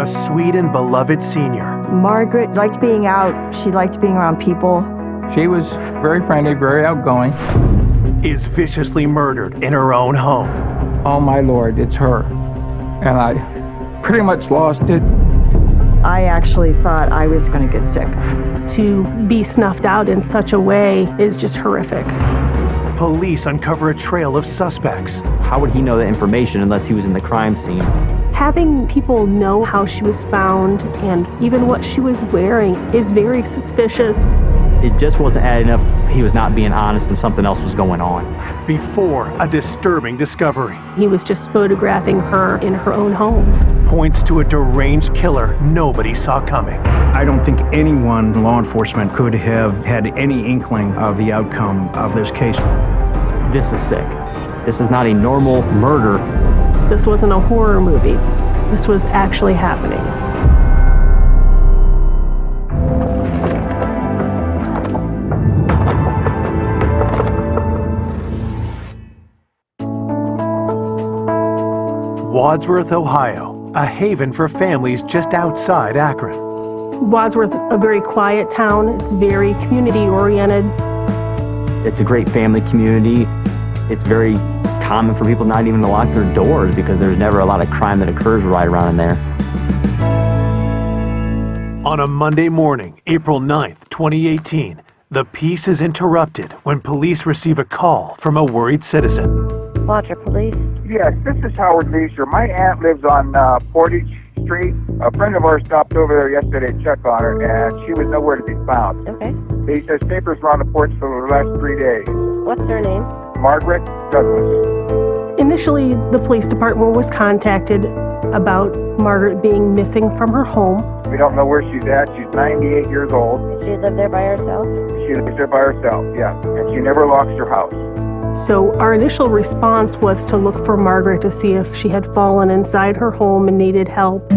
a sweet and beloved senior. Margaret liked being out. She liked being around people. She was very friendly, very outgoing. Is viciously murdered in her own home. Oh my Lord, it's her. And I pretty much lost it. I actually thought I was going to get sick. To be snuffed out in such a way is just horrific. Police uncover a trail of suspects. How would he know that information unless he was in the crime scene? Having people know how she was found and even what she was wearing is very suspicious. It just wasn't adding up. He was not being honest and something else was going on. Before a disturbing discovery. He was just photographing her in her own home. Points to a deranged killer nobody saw coming. I don't think anyone in law enforcement could have had any inkling of the outcome of this case. This is sick. This is not a normal murder. This wasn't a horror movie. This was actually happening. Wadsworth, Ohio, a haven for families just outside Akron. Wadsworth, a very quiet town. It's very community-oriented. It's a great family community. It's very common for people not even to lock their doors because there's never a lot of crime that occurs right around in there. On a Monday morning, April 9th, 2018, the peace is interrupted when police receive a call from a worried citizen. Water Police. Yes, this is Howard Leisure. My aunt lives on Portage Street. A friend of ours stopped over there yesterday to check on her, and she was nowhere to be found. Okay. He says papers were on the porch for the last 3 days. What's her name? Margaret Douglas. Initially, the police department was contacted about Margaret being missing from her home. We don't know where she's at. She's 98 years old. Did she live there by herself? She lives there by herself, yeah. And she never locks her house. So our initial response was to look for Margaret to see if she had fallen inside her home and needed help.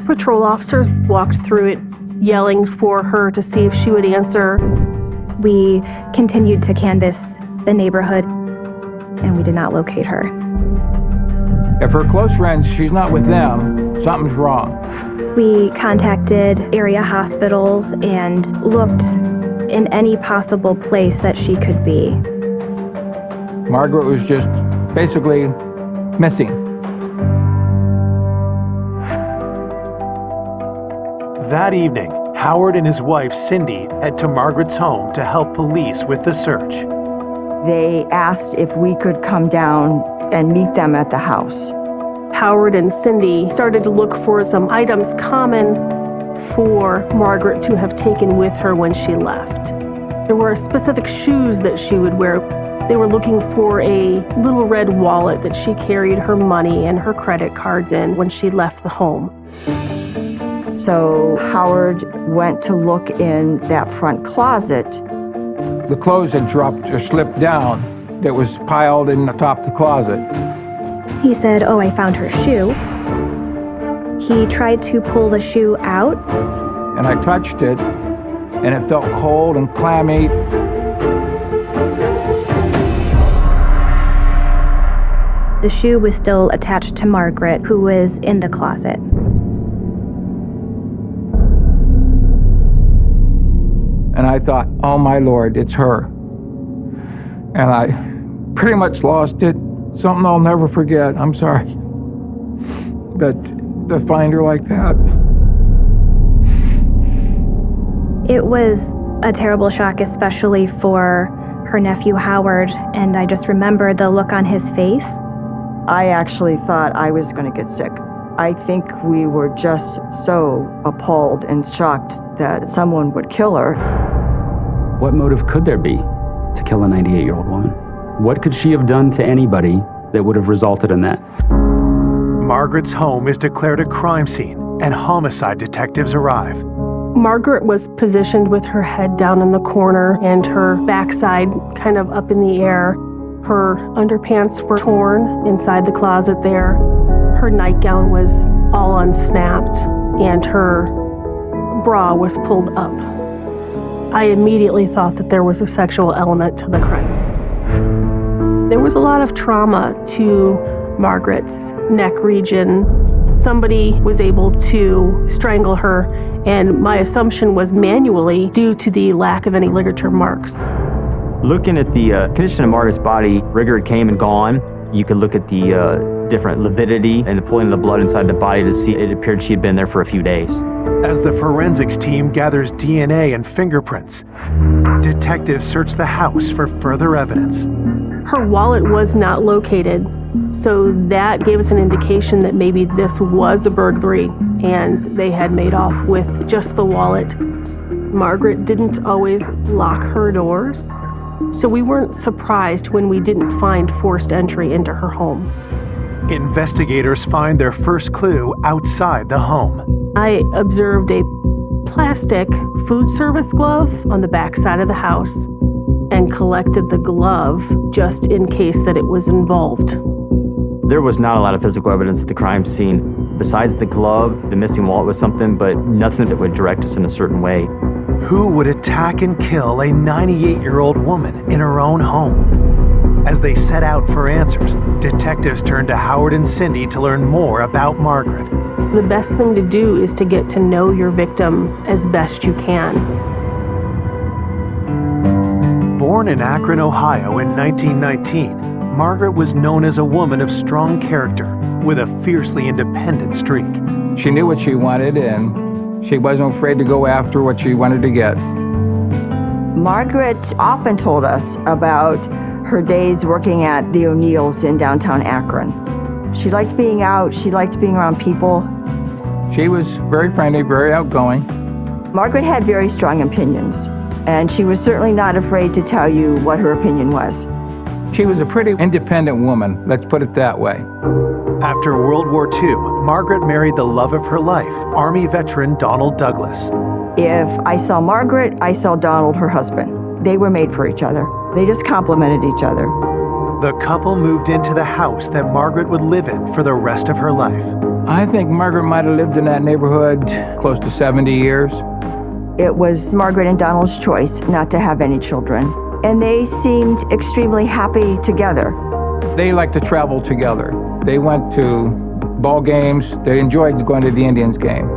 Patrol officers walked through it, yelling for her to see if she would answer. We continued to canvass the neighborhood, and we did not locate her. If her close friends, she's not with them, something's wrong. We contacted area hospitals and looked in any possible place that she could be. Margaret was just basically missing. That evening, Howard and his wife Cindy head to Margaret's home to help police with the search. They asked if we could come down and meet them at the house. Howard and Cindy started to look for some items common for Margaret to have taken with her when she left. There were specific shoes that she would wear. They were looking for a little red wallet that she carried her money and her credit cards in when she left the home. So Howard went to look in that front closet. The clothes had dropped or slipped down that was piled in the top of the closet. He said, "Oh, I found her shoe." He tried to pull the shoe out. And I touched it, and it felt cold and clammy. The shoe was still attached to Margaret, who was in the closet. And I thought, oh my Lord, it's her. And I pretty much lost it. Something I'll never forget. I'm sorry. But to find her like that. It was a terrible shock, especially for her nephew Howard, and I just remember the look on his face. I actually thought I was going to get sick. I think we were just so appalled and shocked that someone would kill her. What motive could there be to kill a 98-year-old woman? What could she have done to anybody that would have resulted in that? Margaret's home is declared a crime scene, and homicide detectives arrive. Margaret was positioned with her head down in the corner and her backside kind of up in the air. Her underpants were torn inside the closet there. Her nightgown was all unsnapped, and her bra was pulled up. I immediately thought that there was a sexual element to the crime. There was a lot of trauma to Margaret's neck region, somebody was able to strangle her, and my assumption was manually due to the lack of any ligature marks. Looking at the condition of Margaret's body, rigor had came and gone. You could look at the different lividity and the pulling of the blood inside the body to see it appeared she had been there for a few days. As the forensics team gathers DNA and fingerprints, detectives search the house for further evidence. Her wallet was not located, so that gave us an indication that maybe this was a burglary and they had made off with just the wallet. Margaret didn't always lock her doors, so we weren't surprised when we didn't find forced entry into her home. Investigators find their first clue outside the home. I observed a plastic food service glove on the back side of the house and collected the glove just in case that it was involved. There was not a lot of physical evidence at the crime scene. Besides the glove, the missing wallet was something, but nothing that would direct us in a certain way. Who would attack and kill a 98-year-old woman in her own home? As they set out for answers, detectives turn to Howard and Cindy to learn more about Margaret. The best thing to do is to get to know your victim as best you can. Born in Akron, Ohio in 1919, Margaret was known as a woman of strong character with a fiercely independent streak. She knew what she wanted, and she wasn't afraid to go after what she wanted to get. Margaret often told us about her days working at the O'Neills in downtown Akron. She liked being out, she liked being around people. She was very friendly, very outgoing. Margaret had very strong opinions, and she was certainly not afraid to tell you what her opinion was. She was a pretty independent woman, let's put it that way. After World War II, Margaret married the love of her life, Army veteran Donald Douglas. If I saw Margaret, I saw Donald, her husband. They were made for each other. They just complemented each other. The couple moved into the house that Margaret would live in for the rest of her life. I think Margaret might have lived in that neighborhood close to 70 years. It was Margaret and Donald's choice not to have any children, and they seemed extremely happy together. They liked to travel together. They went to ball games. They enjoyed going to the Indians game.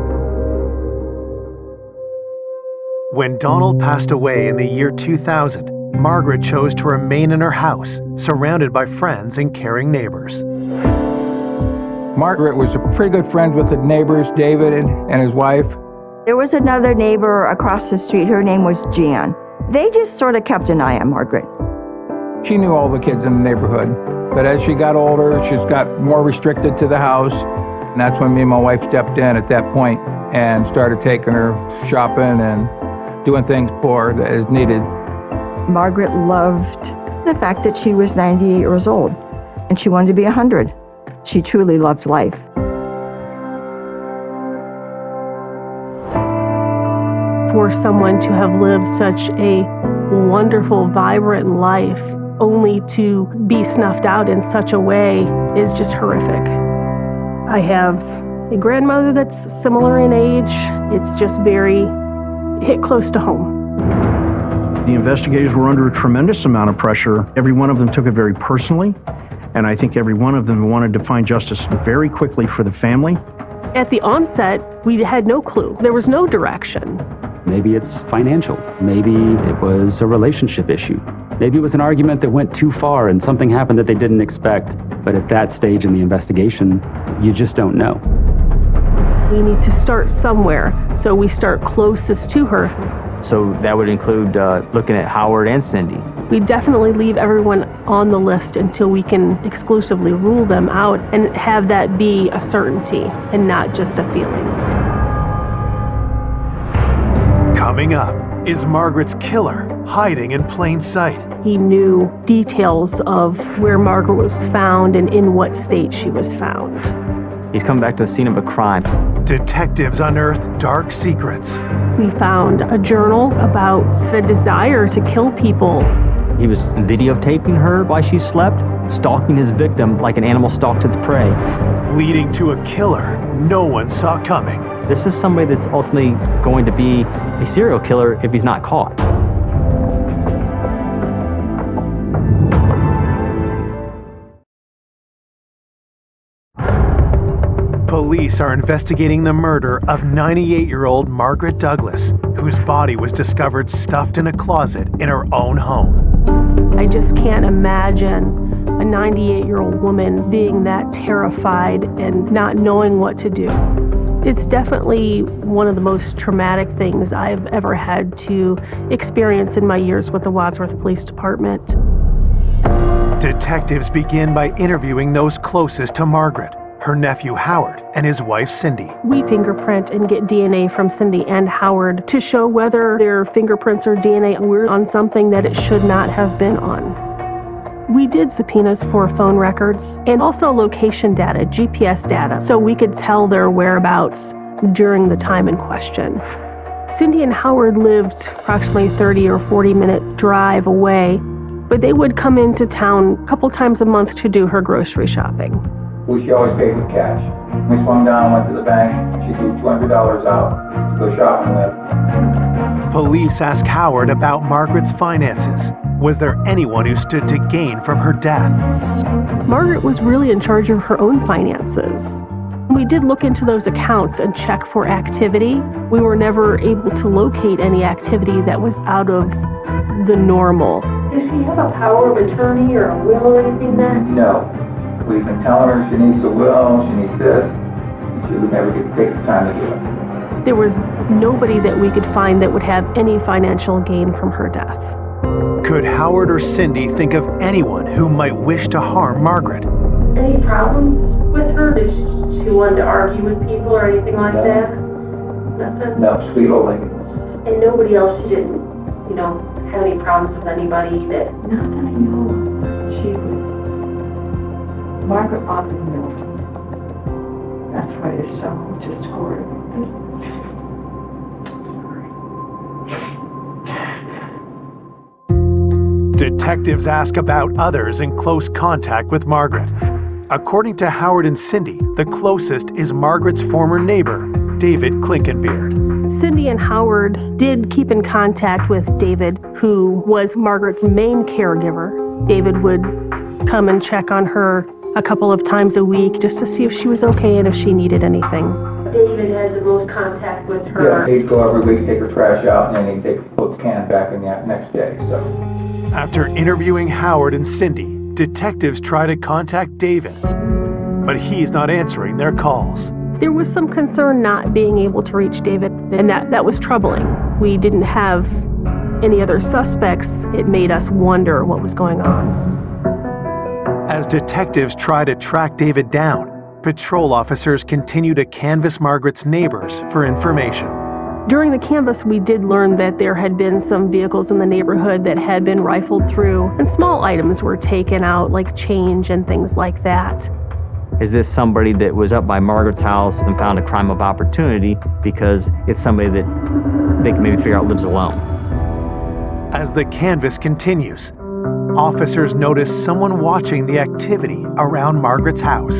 When Donald passed away in the year 2000, Margaret chose to remain in her house, surrounded by friends and caring neighbors. Margaret was a pretty good friend with the neighbors, David and his wife. There was another neighbor across the street. Her name was Jan. They just sort of kept an eye on Margaret. She knew all the kids in the neighborhood. But as she got older, she's got more restricted to the house. And that's when me and my wife stepped in at that point and started taking her shopping and doing things for her as needed. Margaret loved the fact that she was 98 years old, and she wanted to be 100. She truly loved life. For someone to have lived such a wonderful, vibrant life, only to be snuffed out in such a way is just horrific. I have a grandmother that's similar in age. It's just very hit close to home. The investigators were under a tremendous amount of pressure. Every one of them took it very personally, and I think every one of them wanted to find justice very quickly for the family. At the onset, we had no clue. There was no direction. Maybe it's financial. Maybe it was a relationship issue. Maybe it was an argument that went too far and something happened that they didn't expect. But at that stage in the investigation, you just don't know. We need to start somewhere, so we start closest to her. So that would include looking at Howard and Cindy. We definitely leave everyone on the list until we can exclusively rule them out and have that be a certainty and not just a feeling. Coming up, is Margaret's killer hiding in plain sight? He knew details of where Margaret was found and in what state she was found. He's come back to the scene of a crime. Detectives unearth dark secrets. We found a journal about a desire to kill people. He was videotaping her while she slept, stalking his victim like an animal stalks its prey. Leading to a killer no one saw coming. This is somebody that's ultimately going to be a serial killer if he's not caught. Police are investigating the murder of 98-year-old Margaret Douglas, whose body was discovered stuffed in a closet in her own home. I just can't imagine a 98-year-old woman being that terrified and not knowing what to do. It's definitely one of the most traumatic things I've ever had to experience in my years with the Wadsworth Police Department. Detectives begin by interviewing those closest to Margaret, her nephew Howard, and his wife Cindy. We fingerprint and get DNA from Cindy and Howard to show whether their fingerprints or DNA were on something that it should not have been on. We did subpoenas for phone records and also location data, GPS data, so we could tell their whereabouts during the time in question. Cindy and Howard lived approximately 30 or 40-minute drive away, but they would come into town a couple times a month to do her grocery shopping. She always paid with cash. We swung down, went to the bank, she threw $200 out to go shopping with. Police ask Howard about Margaret's finances. Was there anyone who stood to gain from her death? Margaret was really in charge of her own finances. We did look into those accounts and check for activity. We were never able to locate any activity that was out of the normal. Does she have a power of attorney or a will or anything then? No. We've been telling her she needs a will, she needs this. She would never take the time to do it. There was nobody that we could find that would have any financial gain from her death. Could Howard or Cindy think of anyone who might wish to harm Margaret? Any problems with her? Did she want to argue with people or anything like that? Nothing? No, sweet old lady. And nobody else, she didn't, have any problems with anybody that... Not that I know. She was... Margaret often milked. That's why there's so much discord. Detectives ask about others in close contact with Margaret. According to Howard and Cindy, the closest is Margaret's former neighbor, David Klinkenbeard. Cindy and Howard did keep in contact with David, who was Margaret's main caregiver. David would come and check on her a couple of times a week just to see if she was okay and if she needed anything. David has the most contact with her. Yeah, he'd go every week, take her trash out, and then he'd put the can back in the next day. So. After interviewing Howard and Cindy, detectives try to contact David, but he's not answering their calls. There was some concern not being able to reach David, and that was troubling. We didn't have any other suspects. It made us wonder what was going on. As detectives try to track David down, patrol officers continue to canvass Margaret's neighbors for information. During the canvass, we did learn that there had been some vehicles in the neighborhood that had been rifled through, and small items were taken out, like change and things like that. Is this somebody that was up by Margaret's house and found a crime of opportunity because it's somebody that they can maybe figure out lives alone? As the canvass continues, officers notice someone watching the activity around Margaret's house.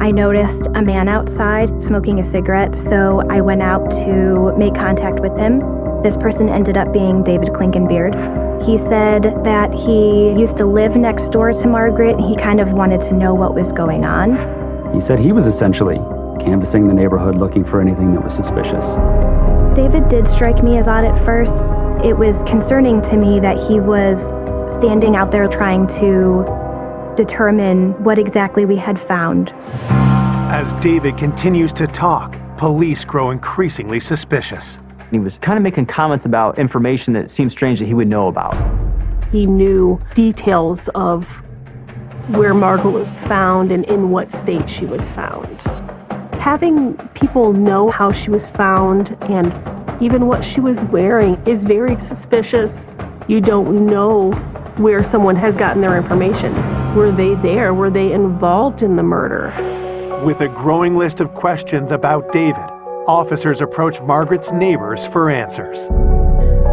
I noticed a man outside smoking a cigarette, so I went out to make contact with him. This person ended up being David Klinkenbeard. He said that he used to live next door to Margaret. He kind of wanted to know what was going on. He said he was essentially canvassing the neighborhood looking for anything that was suspicious. David did strike me as odd at first. It was concerning to me that he was standing out there trying to determine what exactly we had found. As David continues to talk, police grow increasingly suspicious. He was kind of making comments about information that seemed strange that he would know about. He knew details of where Margaret was found and in what state she was found. Having people know how she was found and even what she was wearing is very suspicious. You don't know where someone has gotten their information. Were they there? Were they involved in the murder? With a growing list of questions about David, officers approach Margaret's neighbors for answers.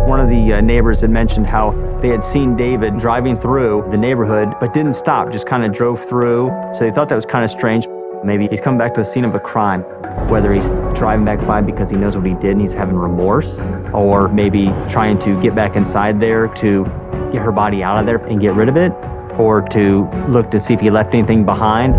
One of the neighbors had mentioned how they had seen David driving through the neighborhood, but didn't stop, just kind of drove through. So they thought that was kind of strange. Maybe he's come back to the scene of a crime, whether he's driving back by because he knows what he did and he's having remorse, or maybe trying to get back inside there to get her body out of there and get rid of it, or to look to see if he left anything behind.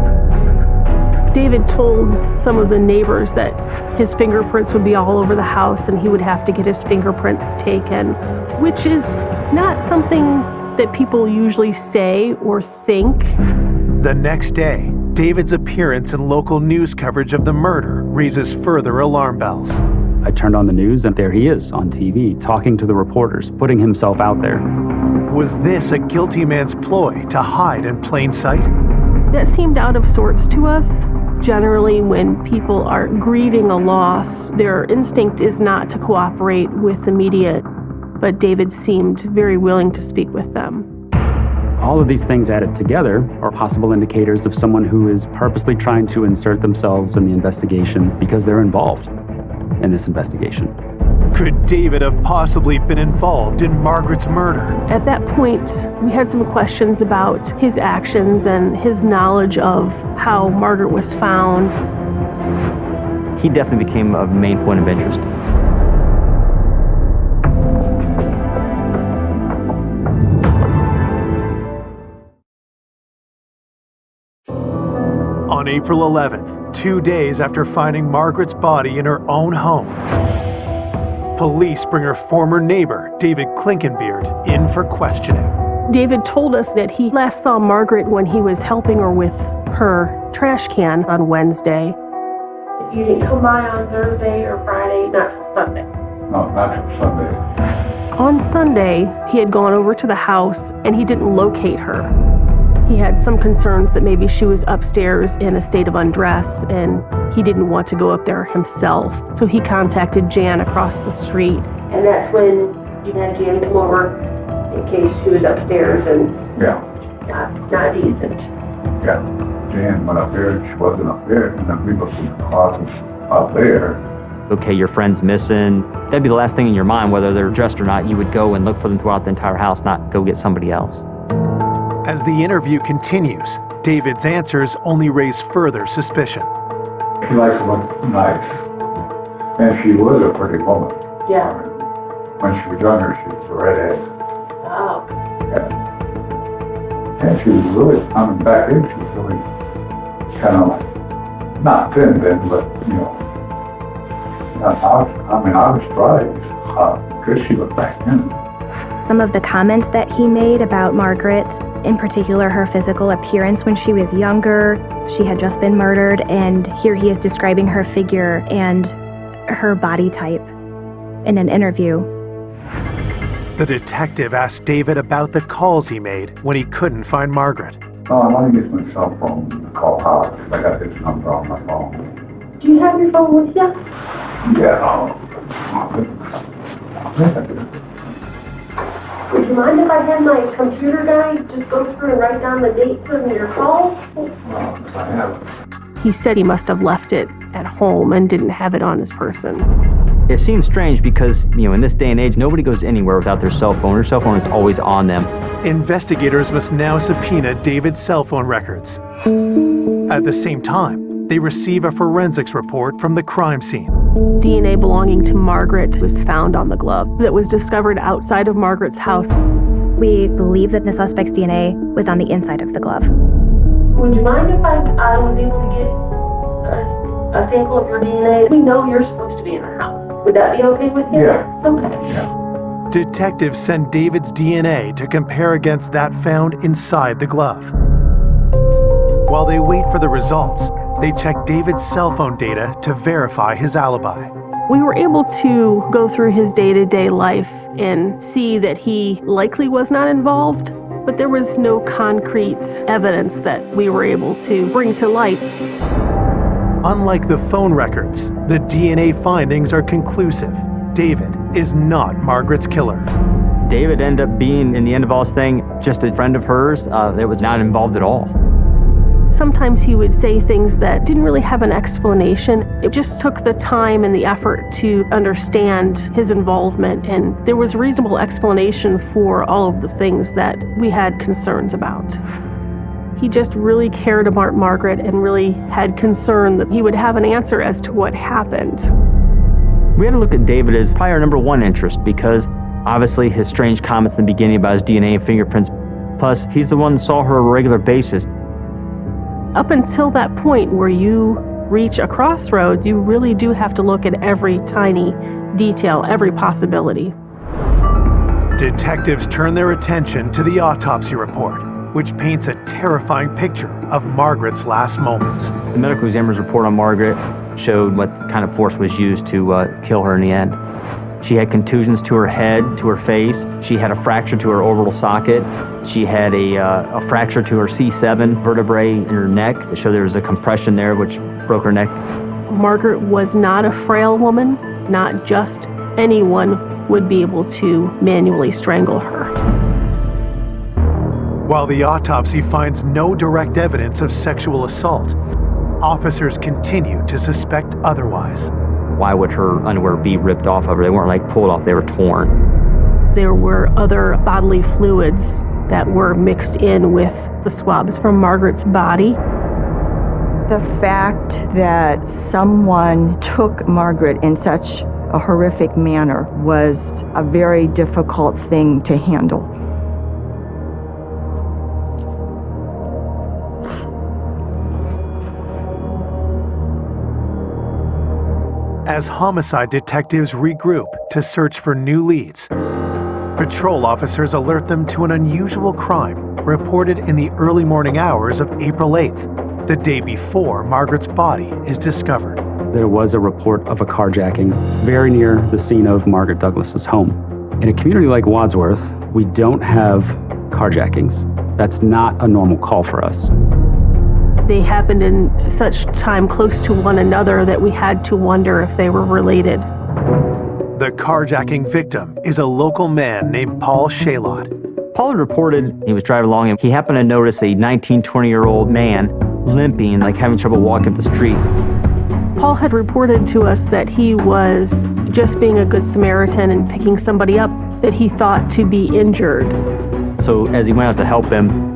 David told some of the neighbors that his fingerprints would be all over the house and he would have to get his fingerprints taken, which is not something that people usually say or think. The next day, David's appearance in local news coverage of the murder raises further alarm bells. I turned on the news and there he is on TV, talking to the reporters, putting himself out there. Was this a guilty man's ploy to hide in plain sight? That seemed out of sorts to us. Generally, when people are grieving a loss, their instinct is not to cooperate with the media, but David seemed very willing to speak with them. All of these things added together are possible indicators of someone who is purposely trying to insert themselves in the investigation because they're involved in this investigation. Could David have possibly been involved in Margaret's murder? At that point, we had some questions about his actions and his knowledge of how Margaret was found. He definitely became a main point of interest. On April 11th, 2 days after finding Margaret's body in her own home, police bring her former neighbor, David Klinkenbeard, in for questioning. David told us that he last saw Margaret when he was helping her with her trash can on Wednesday. You didn't come by on Thursday or Friday, not till Sunday? No, not till Sunday. On Sunday, he had gone over to the house and he didn't locate her. He had some concerns that maybe she was upstairs in a state of undress and he didn't want to go up there himself. So he contacted Jan across the street. And that's when you had Jan come over in case she was upstairs and not decent. Yeah. Jan went up there, she wasn't up there, and then we looked in the closets up there. Okay, your friend's missing. That'd be the last thing in your mind, whether they're dressed or not. You would go and look for them throughout the entire house, not go get somebody else. As the interview continues, David's answers only raise further suspicion. She likes to look nice, and she was a pretty woman. Yeah. When she was younger, she was a redhead. Oh. Yeah. And she was really, back then, she was really kind of like, not thin then, but, I was surprised how good she looked back then. Some of the comments that he made about Margaret, in particular her physical appearance when she was younger, she had just been murdered, and here he is describing her figure and her body type in an interview. The detective asked David about the calls he made when he couldn't find Margaret. Oh, I want to use my cell phone to call Howard. I got this number on my phone. Do you have your phone with you? Yeah. Would you mind if I had my computer guy just go through and write down the dates of your calls? I have. He said he must have left it at home and didn't have it on his person. It seems strange because, in this day and age, nobody goes anywhere without their cell phone. Their cell phone is always on them. Investigators must now subpoena David's cell phone records. At the same time, they receive a forensics report from the crime scene. DNA belonging to Margaret was found on the glove that was discovered outside of Margaret's house. We believe that the suspect's DNA was on the inside of the glove. Would you mind if I was able to get a sample of your DNA? We know you're supposed to be in the house. Would that be okay with you? Yeah. Okay. Yeah. Detectives send David's DNA to compare against that found inside the glove. While they wait for the results, they check David's cell phone data to verify his alibi. We were able to go through his day-to-day life and see that he likely was not involved, but there was no concrete evidence that we were able to bring to light. Unlike the phone records, the DNA findings are conclusive. David is not Margaret's killer. David ended up being, in the end of all this thing, just a friend of hers that was not involved at all. Sometimes he would say things that didn't really have an explanation. It just took the time and the effort to understand his involvement, and there was reasonable explanation for all of the things that we had concerns about. He just really cared about Margaret and really had concern that he would have an answer as to what happened. We had to look at David as probably our number one interest because obviously his strange comments in the beginning about his DNA and fingerprints, plus he's the one that saw her on a regular basis. Up until that point where you reach a crossroads, you really do have to look at every tiny detail, every possibility. Detectives turn their attention to the autopsy report, which paints a terrifying picture of Margaret's last moments. The medical examiner's report on Margaret showed what kind of force was used to kill her in the end. She had contusions to her head, to her face. She had a fracture to her orbital socket. She had a fracture to her C7 vertebrae in her neck. It showed there was a compression there, which broke her neck. Margaret was not a frail woman. Not just anyone would be able to manually strangle her. While the autopsy finds no direct evidence of sexual assault, officers continue to suspect otherwise. Why would her underwear be ripped off of her? They weren't like pulled off, they were torn. There were other bodily fluids that were mixed in with the swabs from Margaret's body. The fact that someone took Margaret in such a horrific manner was a very difficult thing to handle. As homicide detectives regroup to search for new leads, patrol officers alert them to an unusual crime reported in the early morning hours of April 8th, the day before Margaret's body is discovered. There was a report of a carjacking very near the scene of Margaret Douglas's home. In a community like Wadsworth, we don't have carjackings. That's not a normal call for us. They happened in such time close to one another that we had to wonder if they were related. The carjacking victim is a local man named Paul Shalott. Paul had reported he was driving along and he happened to notice a 19, 20-year-old man limping, like having trouble walking up the street. Paul had reported to us that he was just being a good Samaritan and picking somebody up that he thought to be injured. So as he went out to help him,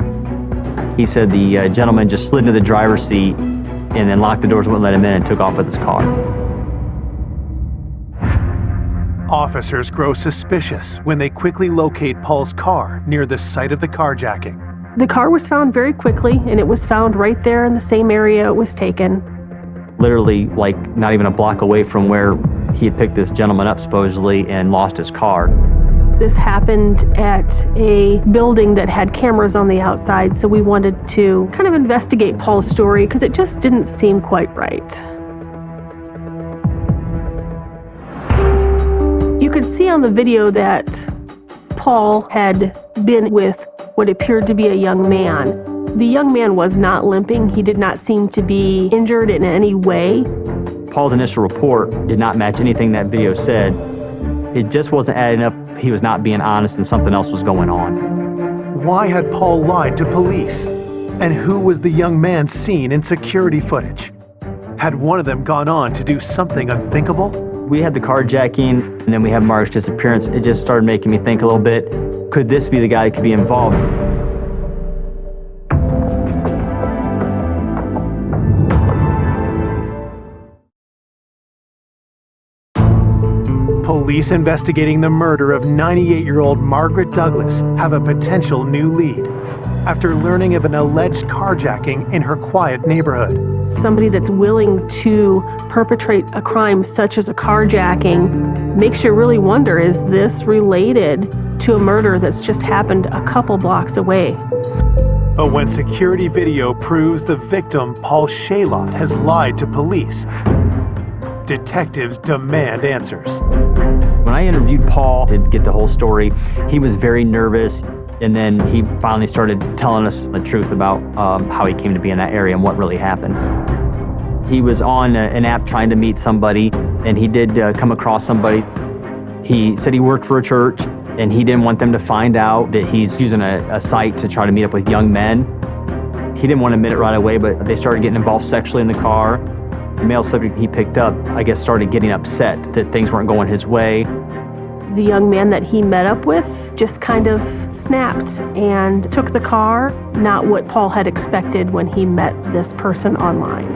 he said the gentleman just slid into the driver's seat and then locked the doors, wouldn't let him in, and took off with his car. Officers grow suspicious when they quickly locate Paul's car near the site of the carjacking. The car was found very quickly, and it was found right there in the same area it was taken. Literally, like, not even a block away from where he had picked this gentleman up, supposedly, and lost his car. This happened at a building that had cameras on the outside, so we wanted to kind of investigate Paul's story because it just didn't seem quite right. You could see on the video that Paul had been with what appeared to be a young man. The young man was not limping. He did not seem to be injured in any way. Paul's initial report did not match anything that video said. It just wasn't adding up. He was not being honest and something else was going on. Why had Paul lied to police? And who was the young man seen in security footage? Had one of them gone on to do something unthinkable? We had the carjacking, and then we had Margaret's disappearance. It just started making me think a little bit, could this be the guy that could be involved? Police investigating the murder of 98-year-old Margaret Douglas have a potential new lead after learning of an alleged carjacking in her quiet neighborhood. Somebody that's willing to perpetrate a crime such as a carjacking makes you really wonder, is this related to a murder that's just happened a couple blocks away? But when security video proves the victim, Paul Shalott, has lied to police, detectives demand answers. When I interviewed Paul to get the whole story, he was very nervous, and then he finally started telling us the truth about how he came to be in that area and what really happened. He was on an app trying to meet somebody, and he did come across somebody. He said he worked for a church, and he didn't want them to find out that he's using a site to try to meet up with young men. He didn't want to admit it right away, but they started getting involved sexually in the car. The male subject he picked up, I guess, started getting upset that things weren't going his way. The young man that he met up with just kind of snapped and took the car, not what Paul had expected when he met this person online.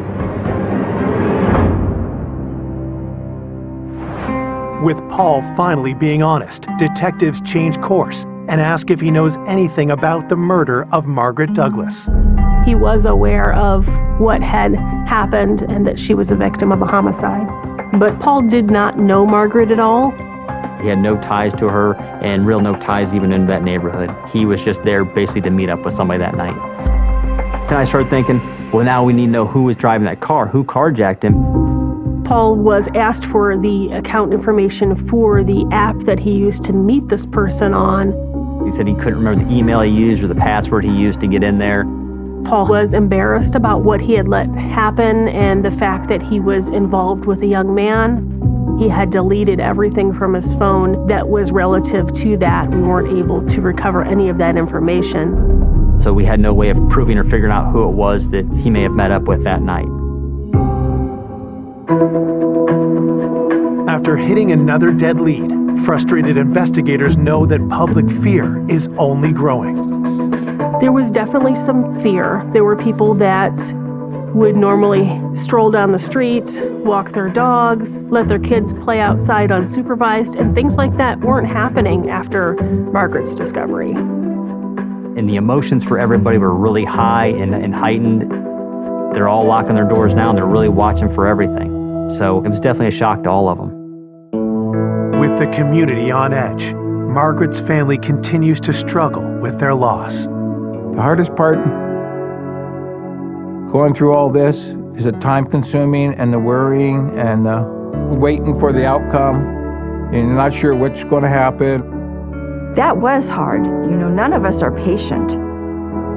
With Paul finally being honest, detectives change course and ask if he knows anything about the murder of Margaret Douglas. He was aware of what had happened and that she was a victim of a homicide. But Paul did not know Margaret at all. He had no ties to her, and real no ties even in that neighborhood. He was just there basically to meet up with somebody that night. Then I started thinking, well, now we need to know who was driving that car, who carjacked him. Paul was asked for the account information for the app that he used to meet this person on. He said he couldn't remember the email he used or the password he used to get in there. Paul was embarrassed about what he had let happen and the fact that he was involved with a young man. He had deleted everything from his phone that was relative to that. We weren't able to recover any of that information. So we had no way of proving or figuring out who it was that he may have met up with that night. After hitting another dead lead, frustrated investigators know that public fear is only growing. There was definitely some fear. There were people that would normally stroll down the street, walk their dogs, let their kids play outside unsupervised, and things like that weren't happening after Margaret's discovery. And the emotions for everybody were really high and heightened. They're all locking their doors now, and they're really watching for everything. So it was definitely a shock to all of them. With the community on edge, Margaret's family continues to struggle with their loss. The hardest part going through all this is the time-consuming and the worrying and waiting for the outcome. And you're not sure what's going to happen. That was hard. You know, none of us are patient.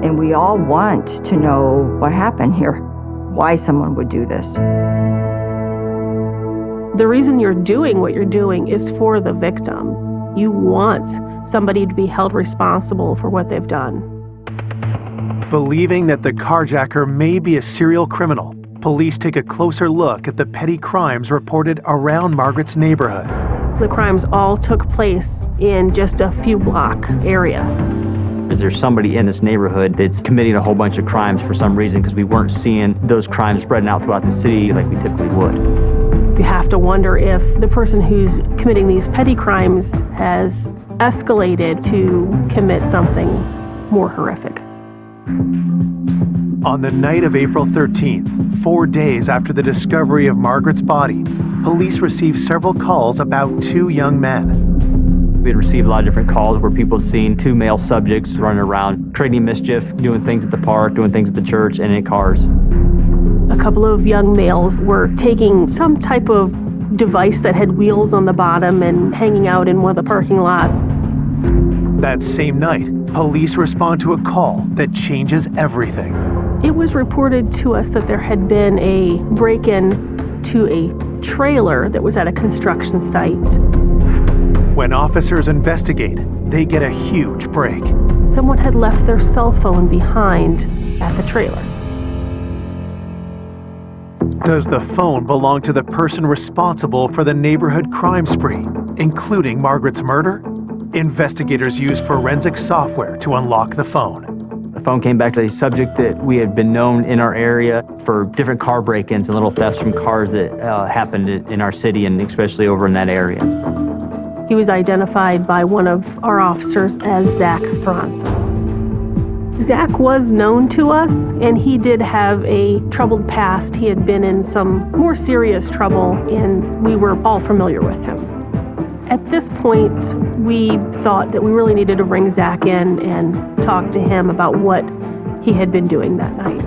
And we all want to know what happened here, why someone would do this. The reason you're doing what you're doing is for the victim. You want somebody to be held responsible for what they've done. Believing that the carjacker may be a serial criminal, police take a closer look at the petty crimes reported around Margaret's neighborhood. The crimes all took place in just a few block area. Is there somebody in this neighborhood that's committing a whole bunch of crimes for some reason, because we weren't seeing those crimes spreading out throughout the city like we typically would? You have to wonder if the person who's committing these petty crimes has escalated to commit something more horrific. On the night of April 13th, 4 days after the discovery of Margaret's body, police received several calls about two young men. We had received a lot of different calls where people had seen two male subjects running around, creating mischief, doing things at the park, doing things at the church, and in cars. A couple of young males were taking some type of device that had wheels on the bottom and hanging out in one of the parking lots. That same night, police respond to a call that changes everything. It was reported to us that there had been a break-in to a trailer that was at a construction site. When officers investigate, they get a huge break. Someone had left their cell phone behind at the trailer. Does the phone belong to the person responsible for the neighborhood crime spree, including Margaret's murder? Investigators used forensic software to unlock the phone. The phone came back to a subject that we had been known in our area for different car break-ins and little thefts from cars that happened in our city, and especially over in that area. He was identified by one of our officers as Zach Thronson. Zach was known to us, and he did have a troubled past. He had been in some more serious trouble, and we were all familiar with him. At this point, we thought that we really needed to bring Zach in and talk to him about what he had been doing that night.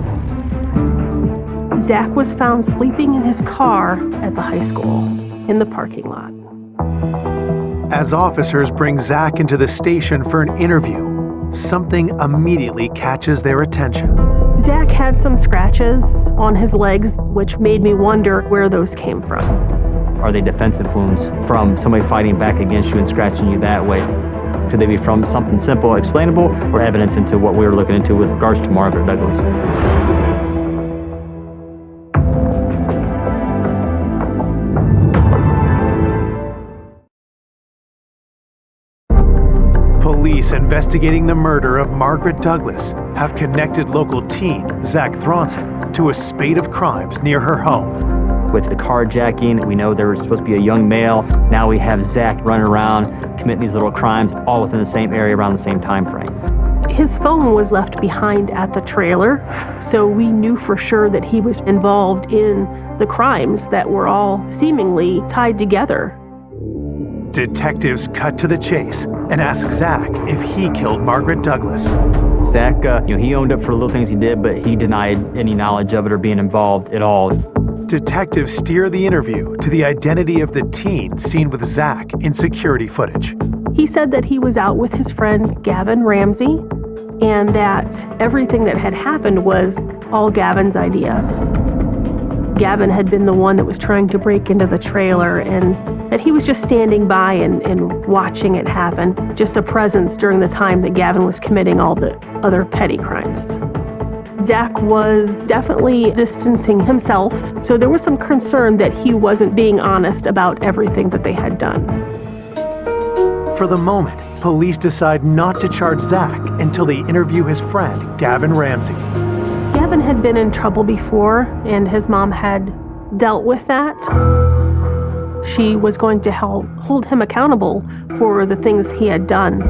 Zach was found sleeping in his car at the high school in the parking lot. As officers bring Zach into the station for an interview, something immediately catches their attention. Zach had some scratches on his legs, which made me wonder where those came from. Are they defensive wounds from somebody fighting back against you and scratching you that way? Could they be from something simple, explainable, or evidence into what we were looking into with regards to Margaret Douglas? Police investigating the murder of Margaret Douglas have connected local teen Zach Thronson to a spate of crimes near her home. With the carjacking, we know there was supposed to be a young male. Now we have Zach running around, committing these little crimes, all within the same area around the same time frame. His phone was left behind at the trailer, so we knew for sure that he was involved in the crimes that were all seemingly tied together. Detectives cut to the chase and ask Zach if he killed Margaret Douglas. Zach, he owned up for the little things he did, but he denied any knowledge of it or being involved at all. Detectives steer the interview to the identity of the teen seen with Zach in security footage. He said that he was out with his friend Gavin Ramsey, and that everything that had happened was all Gavin's idea. Gavin had been the one that was trying to break into the trailer, and that he was just standing by and watching it happen, just a presence during the time that Gavin was committing all the other petty crimes. Zach was definitely distancing himself, so there was some concern that he wasn't being honest about everything that they had done. For the moment, police decide not to charge Zach until they interview his friend, Gavin Ramsey. Gavin had been in trouble before, and his mom had dealt with that. She was going to hold him accountable for the things he had done.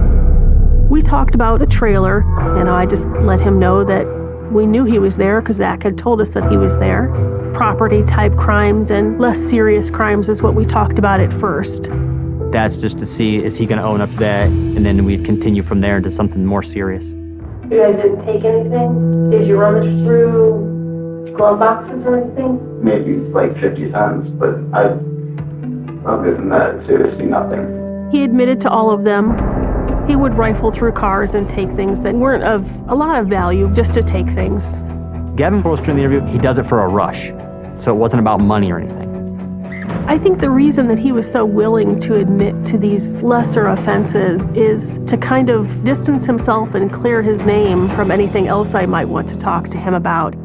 We talked about the trailer, and I just let him know that we knew he was there because Zach had told us that he was there. Property-type crimes and less serious crimes is what we talked about at first. That's just to see, is he going to own up to that? And then we'd continue from there into something more serious. You guys didn't take anything? Did you rummage through glove boxes or anything? Maybe like 50 cents, but other than that, seriously nothing. He admitted to all of them. He would rifle through cars and take things that weren't of a lot of value, just to take things. Gavin told us during the interview he does it for a rush, so it wasn't about money or anything. I think the reason that he was so willing to admit to these lesser offenses is to kind of distance himself and clear his name from anything else I might want to talk to him about.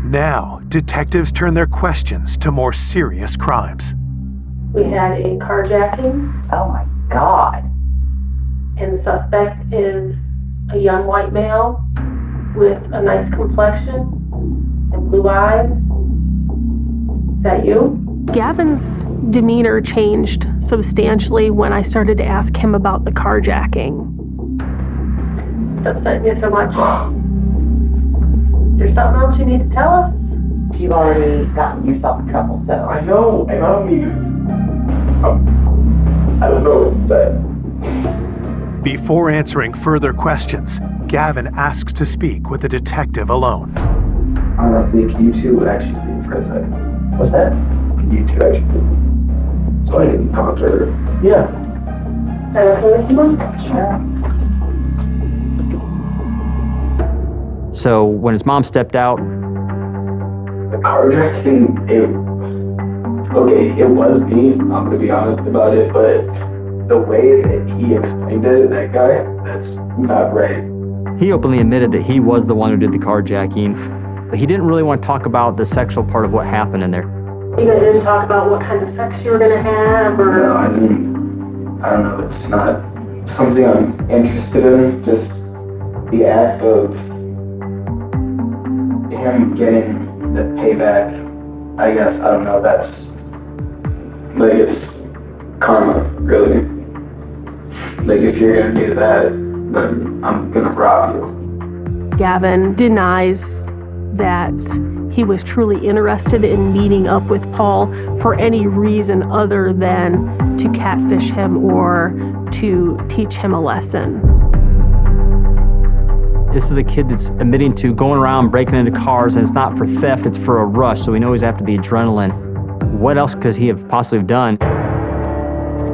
Now, detectives turn their questions to more serious crimes. We had a carjacking. Oh my God. And the suspect is a young white male with a nice complexion and blue eyes. Is that you? Gavin's demeanor changed substantially when I started to ask him about the carjacking. It's upset me so much. Is there something else you need to tell us? You've already gotten yourself in trouble, so. I know, and I don't know what to say. Before answering further questions, Gavin asks to speak with the detective alone. Honestly, can you two actually be for a second? What's that? Can you two actually? So I didn't talk to her. Yeah. Sure. So when his mom stepped out, the carjacking, it was me, I'm gonna be honest about it, but the way that he explained it, that guy, that's not right. He openly admitted that he was the one who did the carjacking, but he didn't really want to talk about the sexual part of what happened in there. You guys didn't talk about what kind of sex you were going to have, or? No, I didn't. I don't know, it's not something I'm interested in, just the act of him getting the payback, I guess, I don't know, that's, like, it's karma, really. Like, if you're gonna do that, then I'm gonna rob you. Gavin denies that he was truly interested in meeting up with Paul for any reason other than to catfish him or to teach him a lesson. This is a kid that's admitting to going around breaking into cars, and it's not for theft, it's for a rush, so we know he's after the adrenaline. What else could he have possibly done?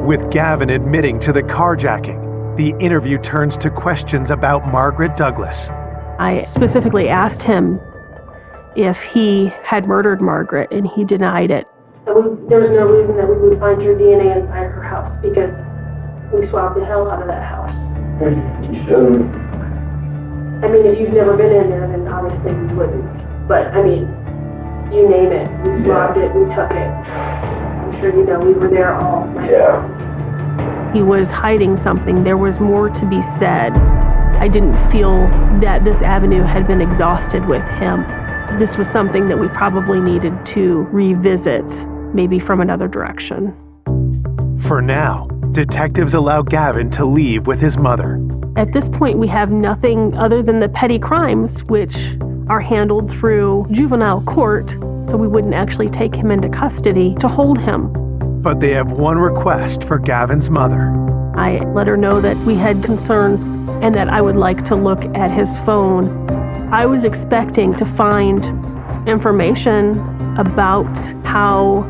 With Gavin admitting to the carjacking, the interview turns to questions about Margaret Douglas. I specifically asked him if he had murdered Margaret, and he denied it. There was no reason that we would find your DNA inside her house, because we swabbed the hell out of that house. You shouldn't. I mean, if you've never been in there, then obviously you wouldn't. But, I mean, you name it. We swabbed it, we took it. I'm sure you know we were there all night. Yeah. He was hiding something. There was more to be said. I didn't feel that this avenue had been exhausted with him. This was something that we probably needed to revisit, maybe from another direction. For now, detectives allow Gavin to leave with his mother. At this point, we have nothing other than the petty crimes, which are handled through juvenile court, so we wouldn't actually take him into custody to hold him. But they have one request for Gavin's mother. I let her know that we had concerns and that I would like to look at his phone. I was expecting to find information about how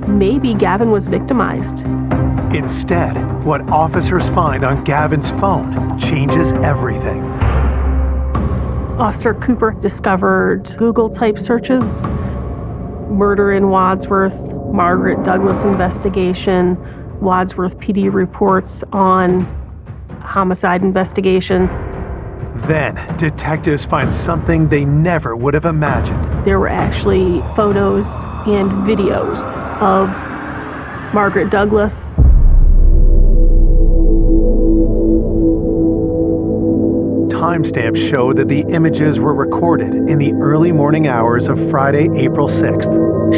maybe Gavin was victimized. Instead, what officers find on Gavin's phone changes everything. Officer Cooper discovered Google-type searches, murder in Wadsworth, Margaret Douglas investigation, Wadsworth PD reports on homicide investigation. Then, detectives find something they never would have imagined. There were actually photos and videos of Margaret Douglas. Timestamps show that the images were recorded in the early morning hours of Friday, April 6th.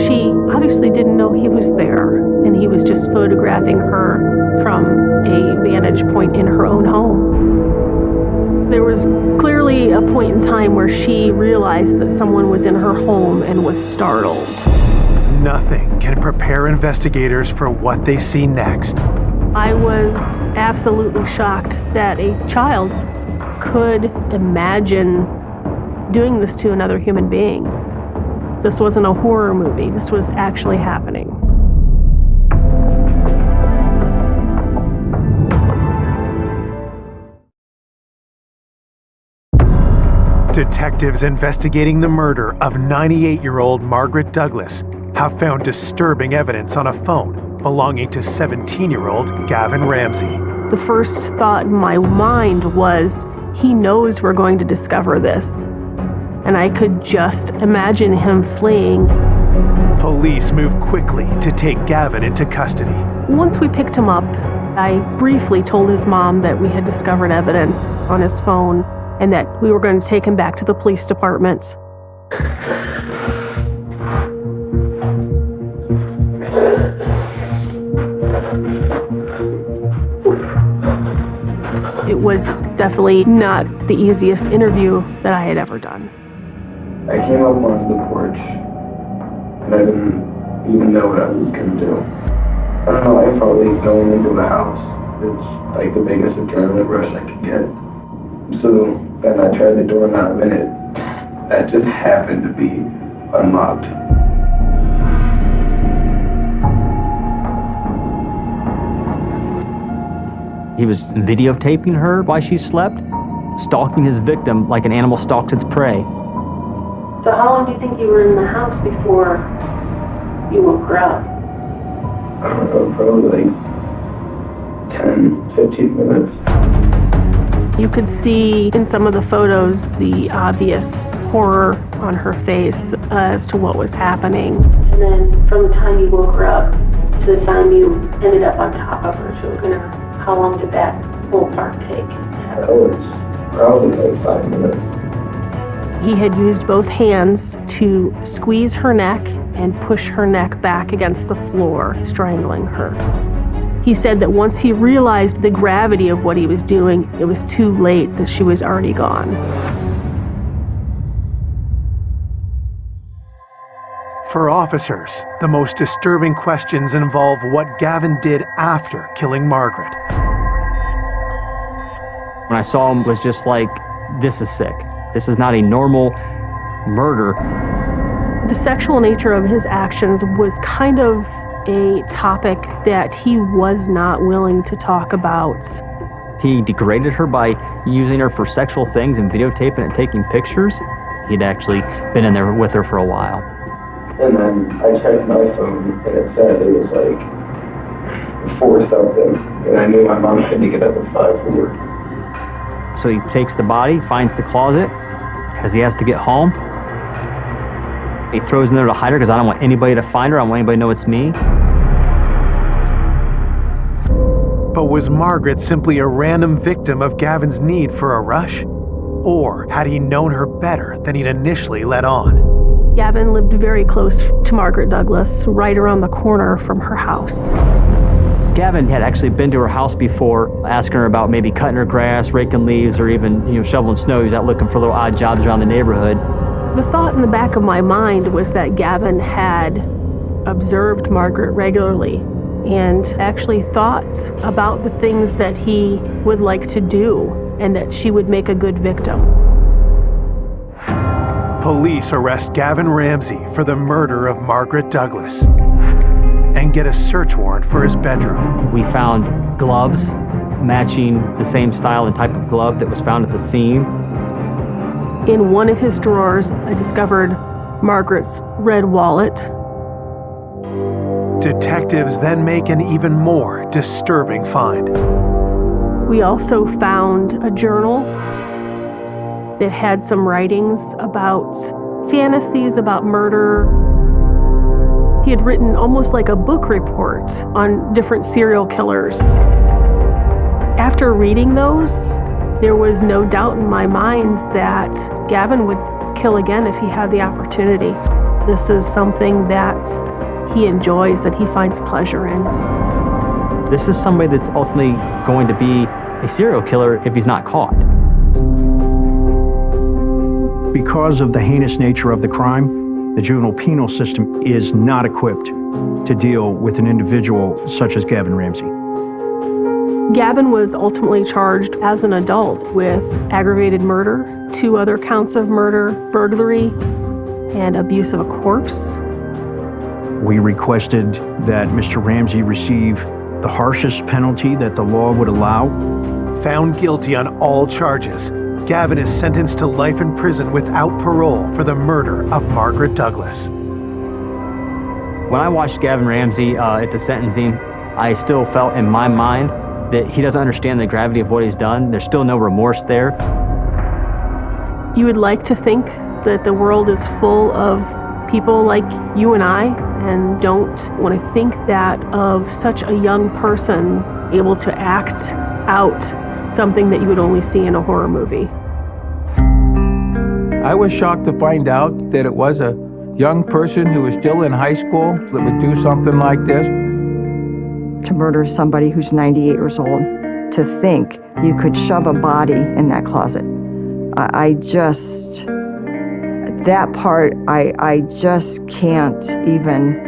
She obviously didn't know he was there, and he was just photographing her from a vantage point in her own home. There was clearly a point in time where she realized that someone was in her home and was startled. Nothing can prepare investigators for what they see next. I was absolutely shocked that a child could imagine doing this to another human being. This wasn't a horror movie. This was actually happening. Detectives investigating the murder of 98-year-old Margaret Douglas have found disturbing evidence on a phone belonging to 17-year-old Gavin Ramsey. The first thought in my mind was, he knows we're going to discover this. And I could just imagine him fleeing. Police moved quickly to take Gavin into custody. Once we picked him up, I briefly told his mom that we had discovered evidence on his phone and that we were going to take him back to the police department. It was definitely not the easiest interview that I had ever done. I came up onto the porch, and I didn't even know what I was going to do. I don't know, I felt like going into the house is like the biggest adrenaline rush I could get. So then I tried the doorknob, and that just happened to be unlocked. He was videotaping her while she slept, stalking his victim like an animal stalks its prey. So how long do you think you were in the house before you woke her up? I don't know, probably like 10, 15 minutes. You could see in some of the photos the obvious horror on her face as to what was happening. And then from the time you woke her up to the time you ended up on top of her, choking her, how long did that whole part take? That was probably like 5 minutes. He had used both hands to squeeze her neck and push her neck back against the floor, strangling her. He said that once he realized the gravity of what he was doing, it was too late, that she was already gone. For officers, the most disturbing questions involve what Gavin did after killing Margaret. When I saw him, it was just like, this is sick. This is not a normal murder. The sexual nature of his actions was kind of a topic that he was not willing to talk about. He degraded her by using her for sexual things and videotaping and taking pictures. He'd actually been in there with her for a while. And then I checked my phone, and it said it was like 4 something, and I knew my mom had to get up at 5:04. So he takes the body, finds the closet, because he has to get home. He throws in there to hide her because I don't want anybody to find her. I don't want anybody to know it's me. But was Margaret simply a random victim of Gavin's need for a rush? Or had he known her better than he'd initially let on? Gavin lived very close to Margaret Douglas, right around the corner from her house. Gavin had actually been to her house before, asking her about maybe cutting her grass, raking leaves, or even, shoveling snow. He was out looking for little odd jobs around the neighborhood. The thought in the back of my mind was that Gavin had observed Margaret regularly and actually thought about the things that he would like to do and that she would make a good victim. Police arrest Gavin Ramsey for the murder of Margaret Douglas and get a search warrant for his bedroom. We found gloves matching the same style and type of glove that was found at the scene. In one of his drawers, I discovered Margaret's red wallet. Detectives then make an even more disturbing find. We also found a journal that had some writings about fantasies about murder. He had written almost like a book report on different serial killers. After reading those, there was no doubt in my mind that Gavin would kill again if he had the opportunity. This is something that he enjoys, that he finds pleasure in. This is somebody that's ultimately going to be a serial killer if he's not caught. Because of the heinous nature of the crime, the juvenile penal system is not equipped to deal with an individual such as Gavin Ramsey. Gavin was ultimately charged as an adult with aggravated murder, 2 other counts of murder, burglary, and abuse of a corpse. We requested that Mr. Ramsey receive the harshest penalty that the law would allow. Found guilty on all charges, Gavin is sentenced to life in prison without parole for the murder of Margaret Douglas. When I watched Gavin Ramsey at the sentencing, I still felt in my mind that he doesn't understand the gravity of what he's done. There's still no remorse there. You would like to think that the world is full of people like you and I, and don't want to think that of such a young person able to act out something that you would only see in a horror movie. I was shocked to find out that it was a young person who was still in high school that would do something like this. To murder somebody who's 98 years old, to think you could shove a body in that closet. I just can't even.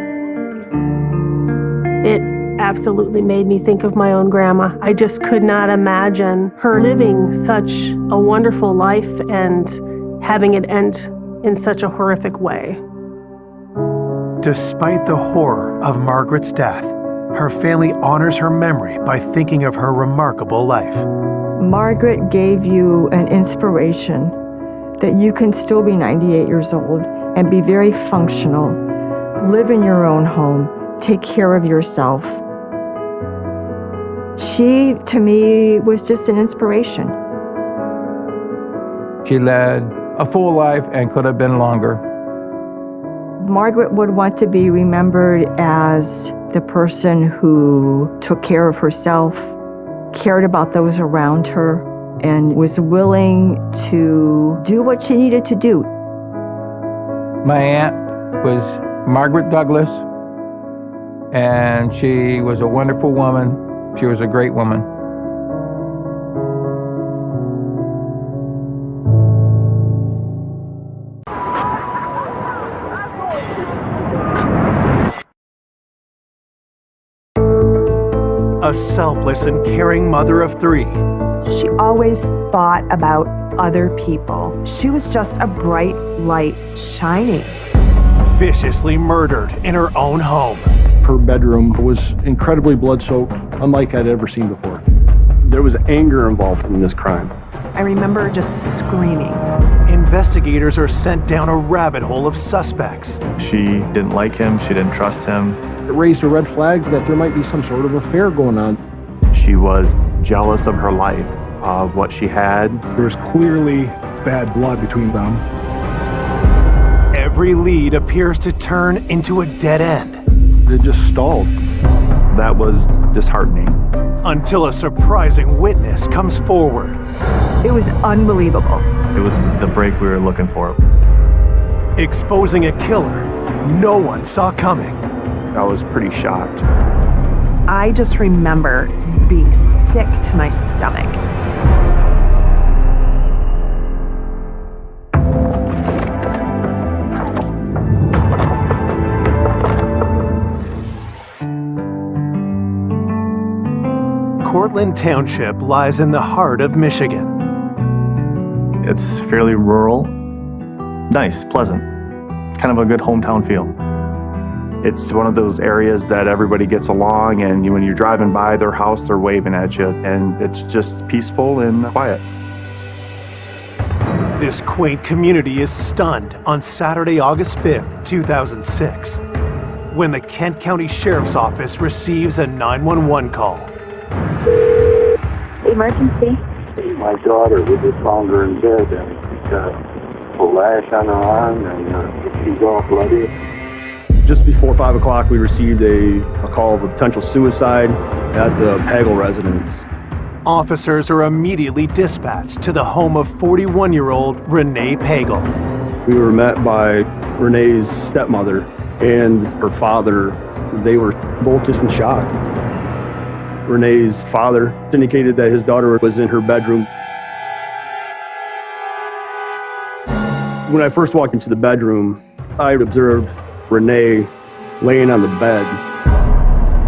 It absolutely made me think of my own grandma. I just could not imagine her living such a wonderful life and having it end in such a horrific way. Despite the horror of Margaret's death, her family honors her memory by thinking of her remarkable life. Margaret gave you an inspiration that you can still be 98 years old and be very functional, live in your own home, take care of yourself. She, to me, was just an inspiration. She led a full life and could have been longer. Margaret would want to be remembered as the person who took care of herself, cared about those around her, and was willing to do what she needed to do. My aunt was Margaret Douglas, and she was a wonderful woman. She was a great woman. A selfless and caring mother of 3. She always thought about other people. She was just a bright light shining. Viciously murdered in her own home. Her bedroom was incredibly blood-soaked, unlike I'd ever seen before. There was anger involved in this crime. I remember just screaming. Investigators are sent down a rabbit hole of suspects. She didn't like him, she didn't trust him. It raised a red flag that there might be some sort of affair going on. She was jealous of her life, of what she had. There was clearly bad blood between them. Every lead appears to turn into a dead end. It just stalled. That was disheartening. Until a surprising witness comes forward. It was unbelievable. It was the break we were looking for. Exposing a killer no one saw coming. I was pretty shocked. I just remember being sick to my stomach. Cortland Township lies in the heart of Michigan. It's fairly rural, nice, pleasant, kind of a good hometown feel. It's one of those areas that everybody gets along, and when you're driving by their house, they're waving at you, and it's just peaceful and quiet. This quaint community is stunned on Saturday, August 5th, 2006, when the Kent County Sheriff's Office receives a 911 call. Emergency. My daughter, we just found her in bed, and she's got a lash on her arm, and she's all bloody. Just before 5 o'clock, we received a call of a potential suicide at the Pagel residence. Officers are immediately dispatched to the home of 41-year-old Renee Pagel. We were met by Renee's stepmother and her father. They were both just in shock. Renee's father indicated that his daughter was in her bedroom. When I first walked into the bedroom, I observed Renee laying on the bed.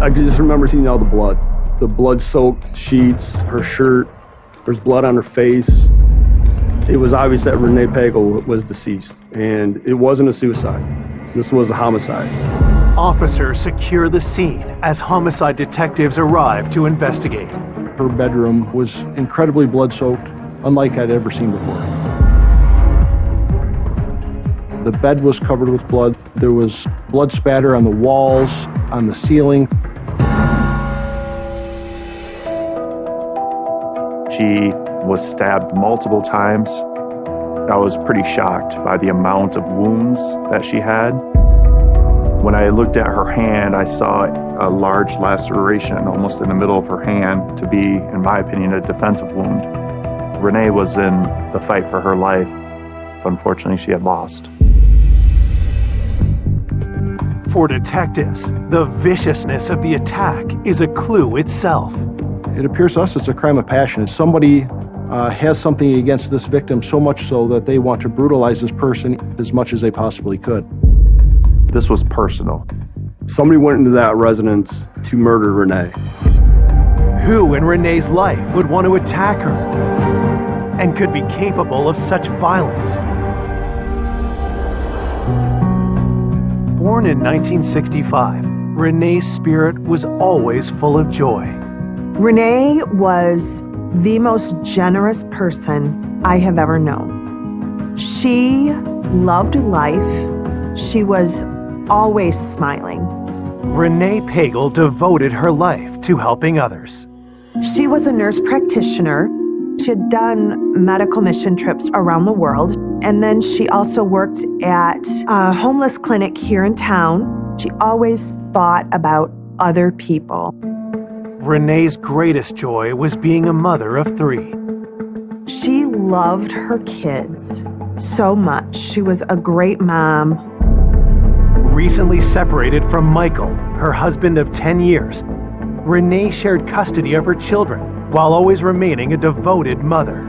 I could just remember seeing all the blood-soaked sheets, her shirt. There's blood on her face. It was obvious that Renee Pagel was deceased, and it wasn't a suicide. This was a homicide. Officers secure the scene as homicide detectives arrive to investigate. Her bedroom was incredibly blood-soaked, unlike I'd ever seen before. The bed was covered with blood. There was blood spatter on the walls, on the ceiling. She was stabbed multiple times. I was pretty shocked by the amount of wounds that she had. When I looked at her hand, I saw a large laceration almost in the middle of her hand to be, in my opinion, a defensive wound. Renee was in the fight for her life. Unfortunately, she had lost. For detectives, the viciousness of the attack is a clue itself. It appears to us it's a crime of passion. Somebody has something against this victim, so much so that they want to brutalize this person as much as they possibly could. This was personal. Somebody went into that residence to murder Renee. Who in Renee's life would want to attack her and could be capable of such violence? Born in 1965, Renee's spirit was always full of joy. Renee was the most generous person I have ever known. She loved life. She was always smiling. Renee Pagel devoted her life to helping others. She was a nurse practitioner. She had done medical mission trips around the world, and then she also worked at a homeless clinic here in town. She always thought about other people. Renee's greatest joy was being a mother of 3. She loved her kids so much. She was a great mom. Recently separated from Michael, her husband of 10 years, Renee shared custody of her children while always remaining a devoted mother.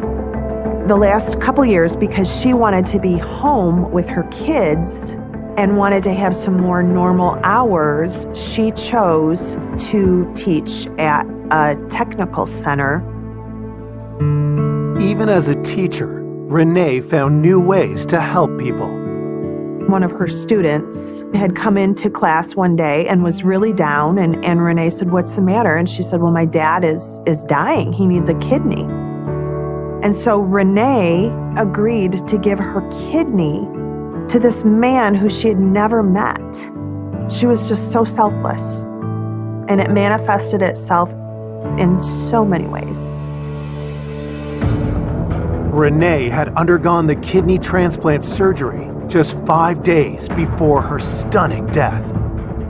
The last couple years, because she wanted to be home with her kids and wanted to have some more normal hours, she chose to teach at a technical center. Even as a teacher, Renee found new ways to help people. One of her students had come into class one day and was really down, and Renee said, "What's the matter?" And she said, "Well, my dad is dying. He needs a kidney." And so Renee agreed to give her kidney to this man who she had never met. She was just so selfless. And it manifested itself in so many ways. Renee had undergone the kidney transplant surgery just 5 days before her stunning death.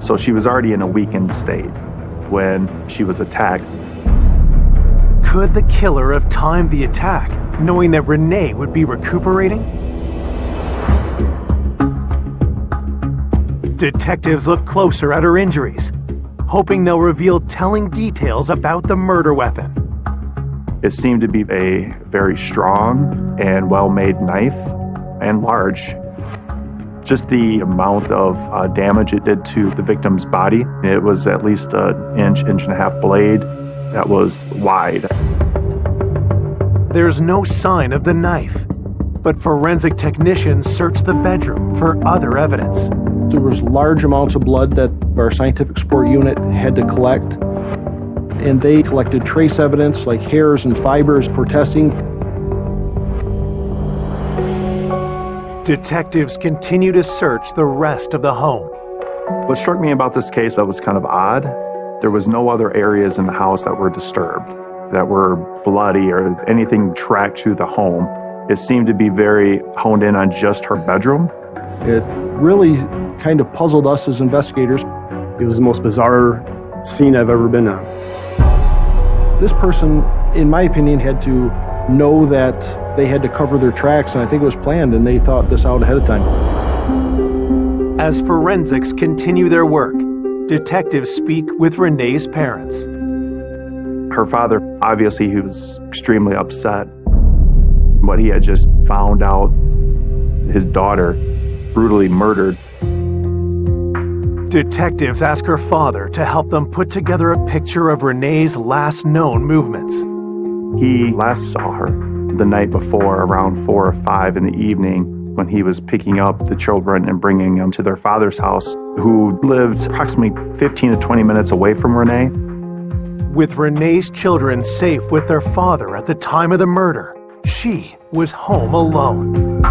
So she was already in a weakened state when she was attacked. Could the killer have timed the attack, knowing that Renee would be recuperating? Detectives looked closer at her injuries, hoping they'll reveal telling details about the murder weapon. It seemed to be a very strong and well-made knife and large. Just the amount of damage it did to the victim's body, it was at least an inch and a half blade that was wide. There's no sign of the knife, but forensic technicians searched the bedroom for other evidence. There was large amounts of blood that our scientific support unit had to collect, and they collected trace evidence like hairs and fibers for testing. Detectives continue to search the rest of the home. What struck me about this case that was kind of odd, there was no other areas in the house that were disturbed, that were bloody or anything tracked through the home. It seemed to be very honed in on just her bedroom. It really kind of puzzled us as investigators. It was the most bizarre scene I've ever been on. This person, in my opinion, had to know that they had to cover their tracks, and I think it was planned, and they thought this out ahead of time. As forensics continue their work, detectives speak with Renee's parents. Her father, obviously, he was extremely upset. What he had just found out, his daughter brutally murdered. Detectives ask her father to help them put together a picture of Renee's last known movements. He last saw her the night before around 4 or 5 in the evening when he was picking up the children and bringing them to their father's house, who lived approximately 15 to 20 minutes away from Renee. With Renee's children safe with their father at the time of the murder, she was home alone.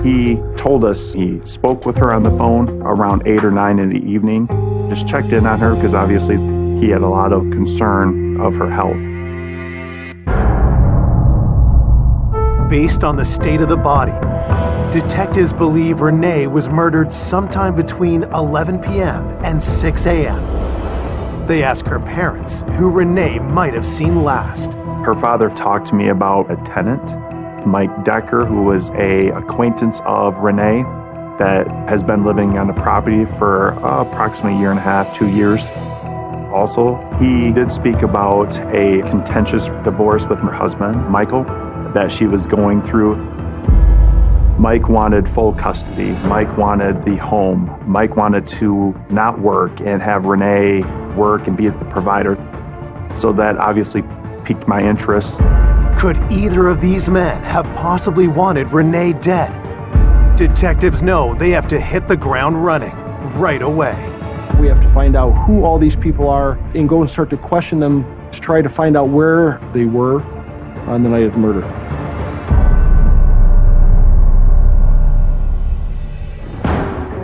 He told us he spoke with her on the phone around 8 or 9 in the evening, just checked in on her because obviously he had a lot of concern of her health. Based on the state of the body, detectives believe Renee was murdered sometime between 11 p.m. and 6 a.m. They ask her parents who Renee might have seen last. Her father talked to me about a tenant, Mike Decker, who was an acquaintance of Renee that has been living on the property for approximately a year and a half, 2 years. Also, he did speak about a contentious divorce with her husband, Michael, that she was going through. Mike wanted full custody. Mike wanted the home. Mike wanted to not work and have Renee work and be the provider. So that obviously piqued my interest. Could either of these men have possibly wanted Renee dead? Detectives know they have to hit the ground running right away. We have to find out who all these people are and go and start to question them to try to find out where they were on the night of the murder.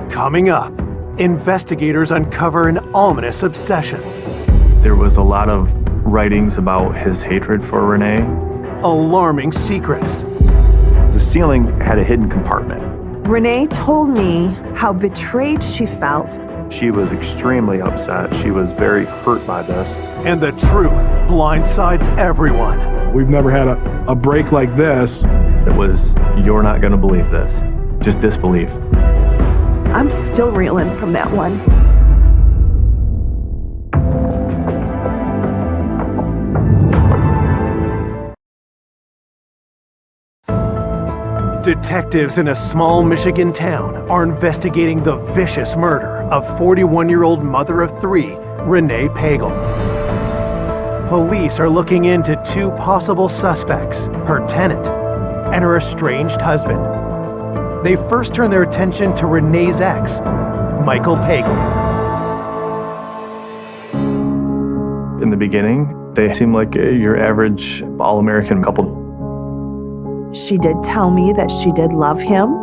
Coming up, investigators uncover an ominous obsession. There was a lot of writings about his hatred for Renee. Alarming secrets. The ceiling had a hidden compartment. Renee told me how betrayed she felt. She was extremely upset. She was very hurt by this. And the truth blindsides everyone. We've never had a break like this. It was, you're not going to believe this. Just disbelief. I'm still reeling from that one. Detectives in a small Michigan town are investigating the vicious murder of 41-year-old mother of 3, Renee Pagel. Police are looking into 2 possible suspects, her tenant and her estranged husband. They first turn their attention to Renee's ex, Michael Pagel. In the beginning, they seemed like your average all-American couple. She did tell me that she did love him.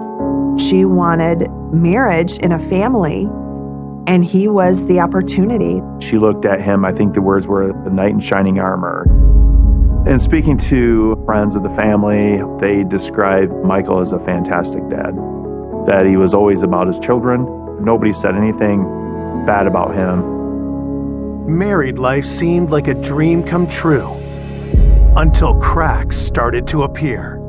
She wanted marriage in a family, and he was the opportunity. She looked at him, I think the words were the knight in shining armor. And speaking to friends of the family, they described Michael as a fantastic dad, that he was always about his children. Nobody said anything bad about him. Married life seemed like a dream come true until cracks started to appear.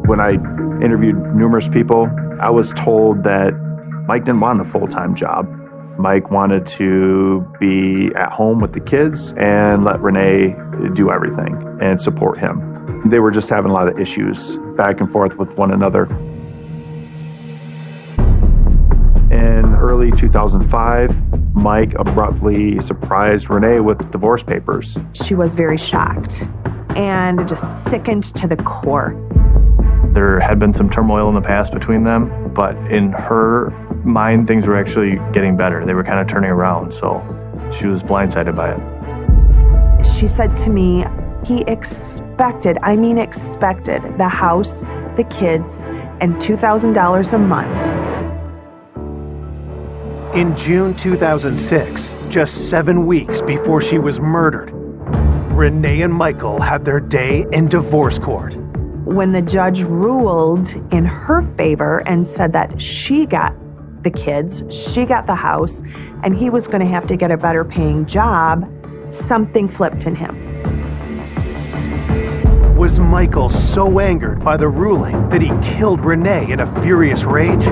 When I interviewed numerous people, I was told that Mike didn't want a full-time job. Mike wanted to be at home with the kids and let Renee do everything and support him. They were just having a lot of issues back and forth with one another. In early 2005, Mike abruptly surprised Renee with divorce papers. She was very shocked and just sickened to the core. There had been some turmoil in the past between them, but in her mind, things were actually getting better. They were kind of turning around, so she was blindsided by it. She said to me, he expected the house, the kids, and $2,000 a month. In June 2006, just 7 weeks before she was murdered, Renee and Michael had their day in divorce court. When the judge ruled in her favor and said that she got the kids, she got the house, and he was going to have to get a better paying job, something flipped in him. Was Michael so angered by the ruling that he killed Renee in a furious rage?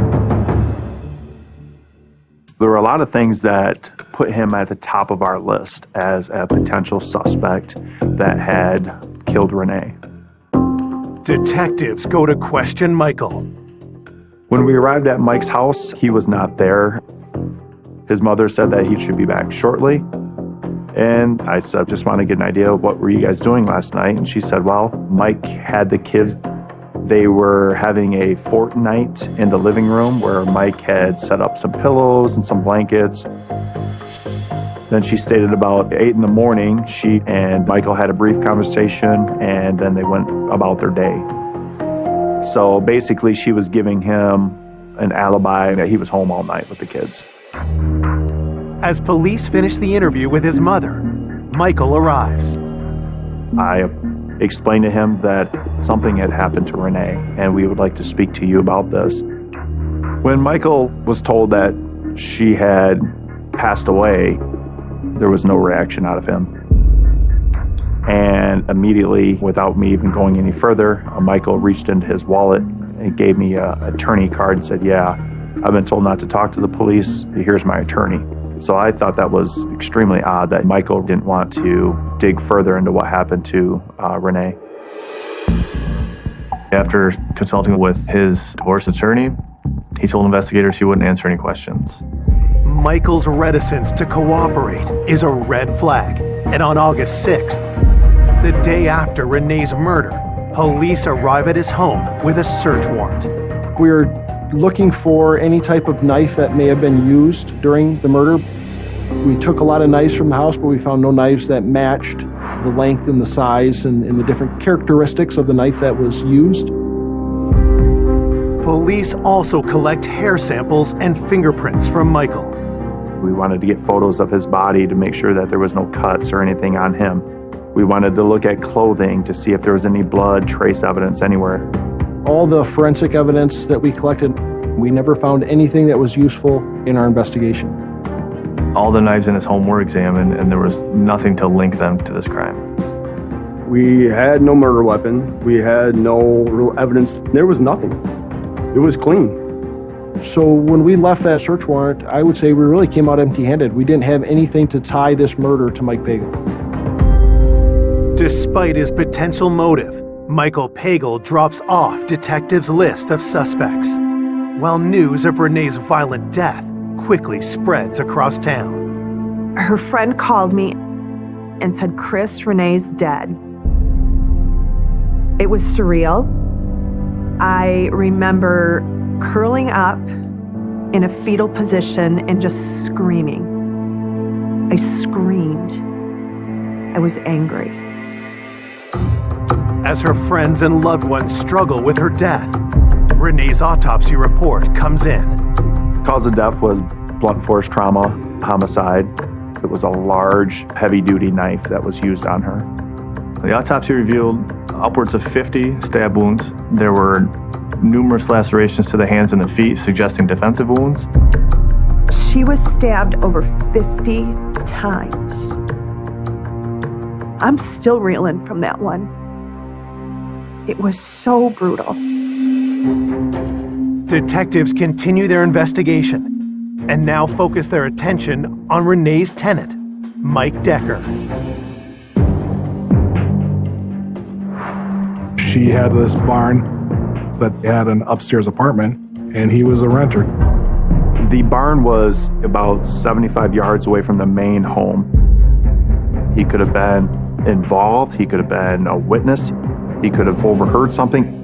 There were a lot of things that put him at the top of our list as a potential suspect that had killed Renee. Detectives go to question Michael. When we arrived at Mike's house, he was not there. His mother said that he should be back shortly. And I said, just want to get an idea of what were you guys doing last night? And she said, well, Mike had the kids. They were having a fortnight in the living room where Mike had set up some pillows and some blankets. Then she stated about 8 in the morning, she and Michael had a brief conversation, and then they went about their day. So basically, she was giving him an alibi that he was home all night with the kids. As police finish the interview with his mother, Michael arrives. I explained to him that something had happened to Renee, and we would like to speak to you about this. When Michael was told that she had passed away, there was no reaction out of him. And immediately, without me even going any further, Michael reached into his wallet and gave me an attorney card and said, yeah, I've been told not to talk to the police. Here's my attorney. So I thought that was extremely odd that Michael didn't want to dig further into what happened to Renee. After consulting with his divorce attorney, he told investigators he wouldn't answer any questions. Michael's reticence to cooperate is a red flag, and on August 6th, the day after Renee's murder, police arrive at his home with a search warrant. We're looking for any type of knife that may have been used during the murder. We took a lot of knives from the house, but we found no knives that matched the length and the size and the different characteristics of the knife that was used. Police also collect hair samples and fingerprints from Michael. We wanted to get photos of his body to make sure that there was no cuts or anything on him. We wanted to look at clothing to see if there was any blood trace evidence anywhere. All the forensic evidence that we collected, we never found anything that was useful in our investigation. All the knives in his home were examined, and there was nothing to link them to this crime. We had no murder weapon. We had no real evidence. There was nothing. It was clean. So when we left that search warrant, I would say we really came out empty-handed. We didn't have anything to tie this murder to Mike Pagel. Despite his potential motive, Michael Pagel drops off detectives' list of suspects, while news of Renee's violent death quickly spreads across town. Her friend called me and said, Chris, Renee's dead. It was surreal. I remember curling up in a fetal position and just screaming. I screamed. I was angry. As her friends and loved ones struggle with her death, Renee's autopsy report comes in. Cause of death was blunt force trauma, homicide. It was a large, heavy-duty knife that was used on her. The autopsy revealed upwards of 50 stab wounds. There were numerous lacerations to the hands and the feet, suggesting defensive wounds. She was stabbed over 50 times. I'm still reeling from that one. It was so brutal. Detectives continue their investigation, and now focus their attention on Renee's tenant, Mike Decker. She had this barn that had an upstairs apartment, and he was a renter. The barn was about 75 yards away from the main home. He could have been involved, he could have been a witness, he could have overheard something.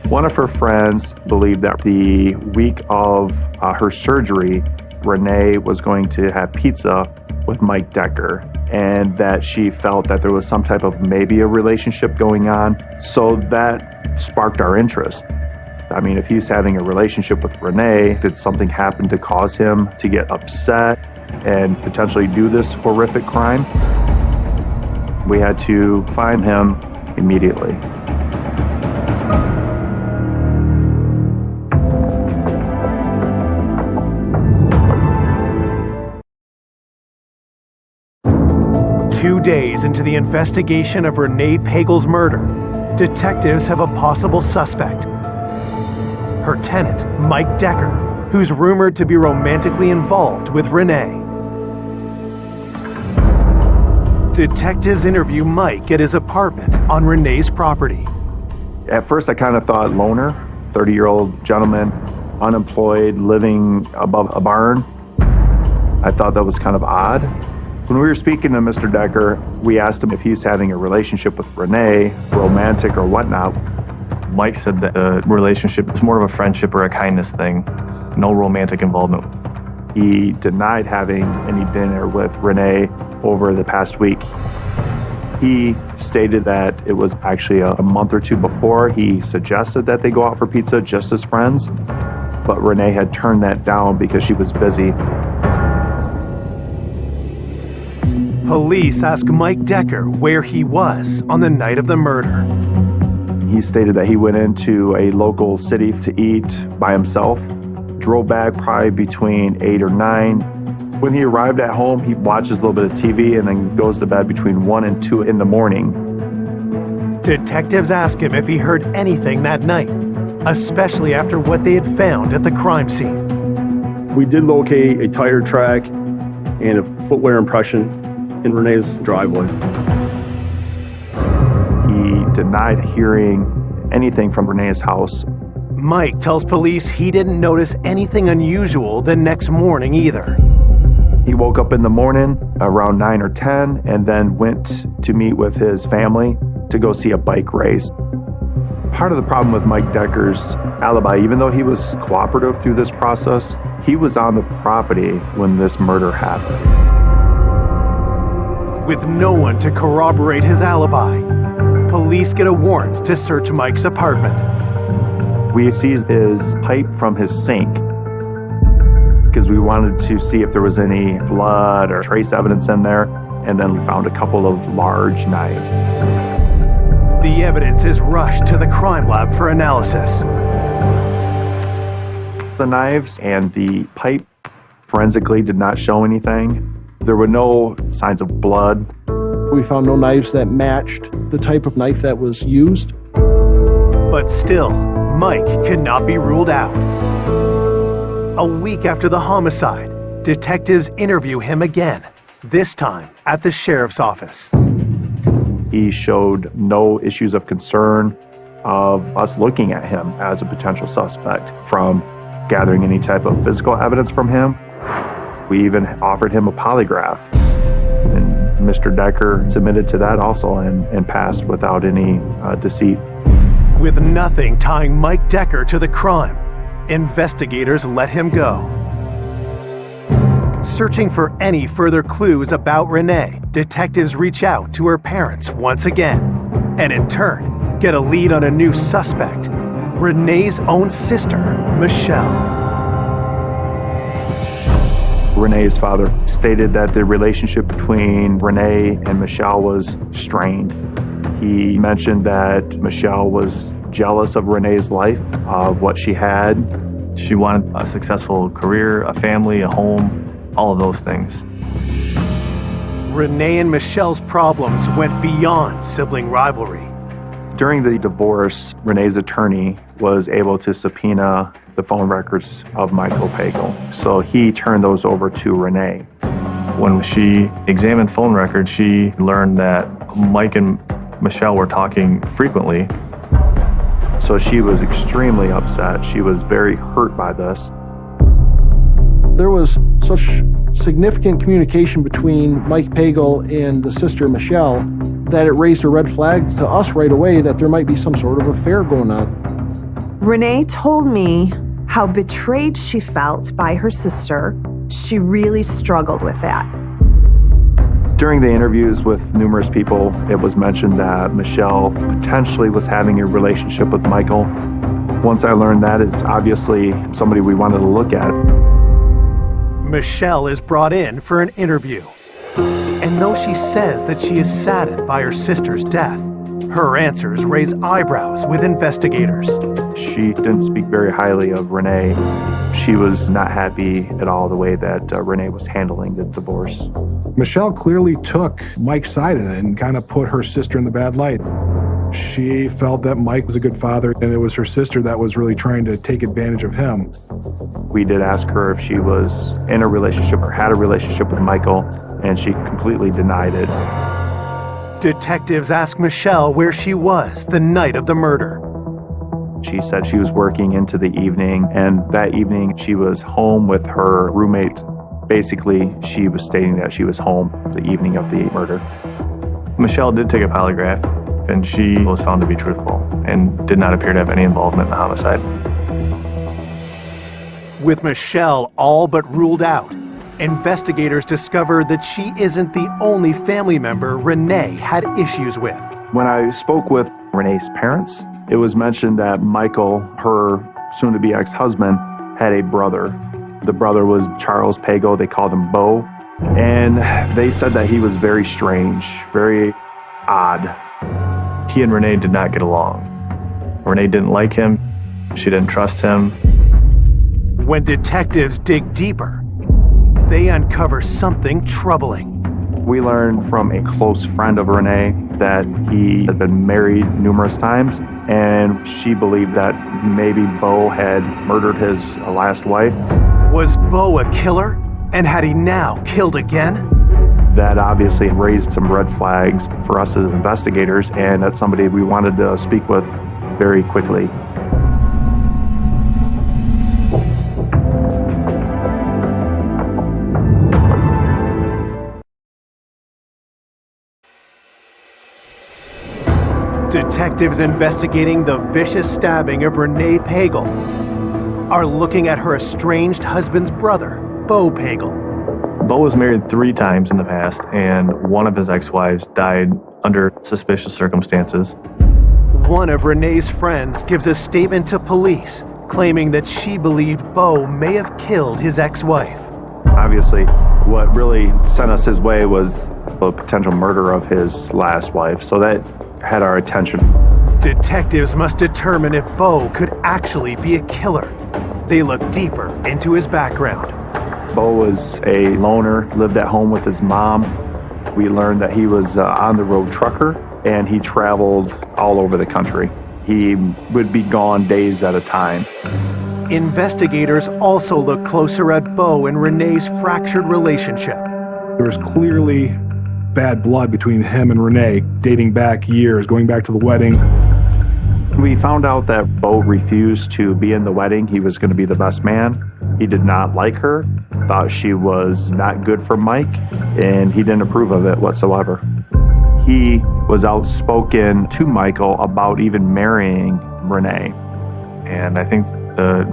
One of her friends believed that the week of her surgery, Renee was going to have pizza with Mike Decker, and that she felt that there was some type of maybe a relationship going on. So that sparked our interest. I mean, if he's having a relationship with Renee, did something happen to cause him to get upset and potentially do this horrific crime? We had to find him immediately. Two days into the investigation of Renee Pagel's murder, detectives have a possible suspect. Her tenant, Mike Decker, who's rumored to be romantically involved with Renee. Detectives interview Mike at his apartment on Renee's property. At first I kind of thought loner, 30-year-old gentleman, unemployed, living above a barn. I thought that was kind of odd. When we were speaking to Mr. Decker, we asked him if he's having a relationship with Renee, romantic or whatnot. Mike said that the relationship is more of a friendship or a kindness thing, no romantic involvement. He denied having any dinner with Renee over the past week. He stated that it was actually a month or two before he suggested that they go out for pizza just as friends, but Renee had turned that down because she was busy. Police ask Mike Decker where he was on the night of the murder. He stated that he went into a local city to eat by himself, drove back probably between 8 or 9. When he arrived at home, he watches a little bit of TV and then goes to bed between 1 and 2 in the morning. Detectives ask him if he heard anything that night, especially after what they had found at the crime scene. We did locate a tire track and a footwear impression in Renee's driveway. He denied hearing anything from Renee's house. Mike tells police he didn't notice anything unusual the next morning either. He woke up in the morning around 9 or 10 and then went to meet with his family to go see a bike race. Part of the problem with Mike Decker's alibi, even though he was cooperative through this process, he was on the property when this murder happened. With no one to corroborate his alibi, police get a warrant to search Mike's apartment. We seized his pipe from his sink because we wanted to see if there was any blood or trace evidence in there, and then we found a couple of large knives. The evidence is rushed to the crime lab for analysis. The knives and the pipe forensically did not show anything. There were no signs of blood. We found no knives that matched the type of knife that was used. But still, Mike cannot be ruled out. A week after the homicide, detectives interview him again, this time at the sheriff's office. He showed no issues of concern of us looking at him as a potential suspect, from gathering any type of physical evidence from him. We even offered him a polygraph, and Mr. Decker submitted to that also and passed without any deceit. With nothing tying Mike Decker to the crime, investigators let him go. Searching for any further clues about Renee, detectives reach out to her parents once again, and in turn, get a lead on a new suspect, Renee's own sister, Michelle. Renee's father stated that the relationship between Renee and Michelle was strained. He mentioned that Michelle was jealous of Renee's life, of what she had. She wanted a successful career, a family, a home, all of those things. Renee and Michelle's problems went beyond sibling rivalry. During the divorce, Renee's attorney was able to subpoena the phone records of Michael Pagel. So he turned those over to Renee. When she examined phone records, she learned that Mike and Michelle were talking frequently. So she was extremely upset. She was very hurt by this. There was such significant communication between Mike Pagel and the sister Michelle that it raised a red flag to us right away that there might be some sort of affair going on. Renee told me how betrayed she felt by her sister. She really struggled with that. During the interviews with numerous people, it was mentioned that Michelle potentially was having a relationship with Michael. Once I learned that, it's obviously somebody we wanted to look at. Michelle is brought in for an interview. And though she says that she is saddened by her sister's death, her answers raise eyebrows with investigators. She didn't speak very highly of Renee. She was not happy at all the way that Renee was handling the divorce. Michelle clearly took Mike's side in it and kind of put her sister in the bad light. She felt that Mike was a good father, and it was her sister that was really trying to take advantage of him. We did ask her if she was in a relationship or had a relationship with Michael, and she completely denied it. Detectives asked Michelle where she was the night of the murder. She said she was working into the evening, and that evening she was home with her roommate. Basically, she was stating that she was home the evening of the murder. Michelle did take a polygraph, and she was found to be truthful and did not appear to have any involvement in the homicide. With Michelle all but ruled out, investigators discovered that she isn't the only family member Renee had issues with. When I spoke with Renee's parents, it was mentioned that Michael, her soon-to-be ex-husband, had a brother. The brother was Charles Pagel. They called him Bo. And they said that he was very strange, very odd. He and Renee did not get along. Renee didn't like him. She didn't trust him. When detectives dig deeper, they uncover something troubling. We learned from a close friend of Renee that he had been married numerous times, and she believed that maybe Bo had murdered his last wife. Was Bo a killer? And had he now killed again? That obviously raised some red flags for us as investigators, and that's somebody we wanted to speak with very quickly. Detectives investigating the vicious stabbing of Renee Pagel are looking at her estranged husband's brother, Bo Pagel. Bo was married 3 times in the past, and one of his ex-wives died under suspicious circumstances. One of Renee's friends gives a statement to police claiming that she believed Bo may have killed his ex-wife. Obviously, what really sent us his way was the potential murder of his last wife, so that had our attention. Detectives must determine if Bo could actually be a killer. They look deeper into his background. Bo was a loner, lived at home with his mom. We learned that he was on-the-road trucker, and he traveled all over the country. He would be gone days at a time. Investigators also look closer at Bo and Renee's fractured relationship. There was clearly bad blood between him and Renee, dating back years, going back to the wedding. We found out that Bo refused to be in the wedding. He was going to be the best man. He did not like her, thought she was not good for Mike, and he didn't approve of it whatsoever. He was outspoken to Michael about even marrying Renee. And I think the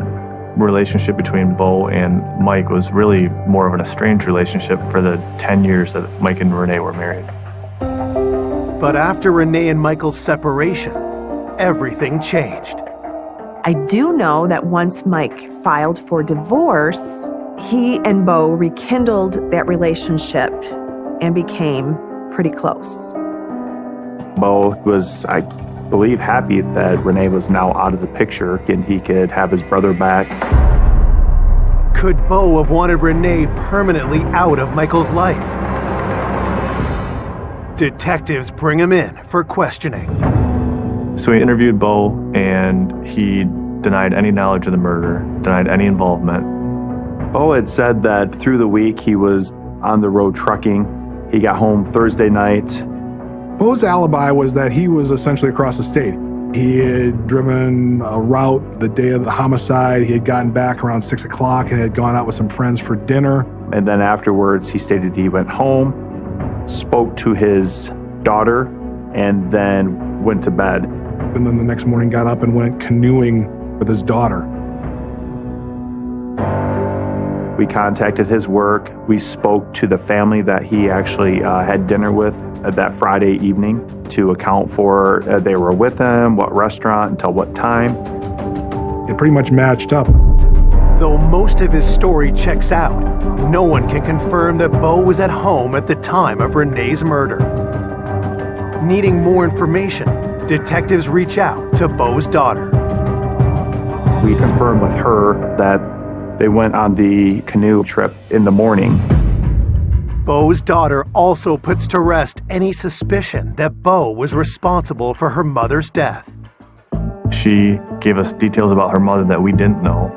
relationship between Bo and Mike was really more of an estranged relationship for the 10 years that Mike and Renee were married. But after Renee and Michael's separation, everything changed. I do know that once Mike filed for divorce, he and Bo rekindled that relationship and became pretty close. Bo was, I believe, happy that Renee was now out of the picture and he could have his brother back. Could Bo have wanted Renee permanently out of Michael's life? Detectives bring him in for questioning. So we interviewed Bo, and he denied any knowledge of the murder, denied any involvement. Bo had said that through the week he was on the road trucking. He got home Thursday night. Bo's alibi was that he was essentially across the state. He had driven a route the day of the homicide. He had gotten back around 6 o'clock and had gone out with some friends for dinner. And then afterwards, he stated he went home, spoke to his daughter, and then went to bed. And then the next morning got up and went canoeing with his daughter. We contacted his work. We spoke to the family that he actually had dinner with that Friday evening to account for they were with him, what restaurant, until what time. It pretty much matched up. Though most of his story checks out, no one can confirm that Bo was at home at the time of Renee's murder. Needing more information, detectives reach out to Bo's daughter. We confirmed with her that they went on the canoe trip in the morning. Bo's daughter also puts to rest any suspicion that Bo was responsible for her mother's death. She gave us details about her mother that we didn't know.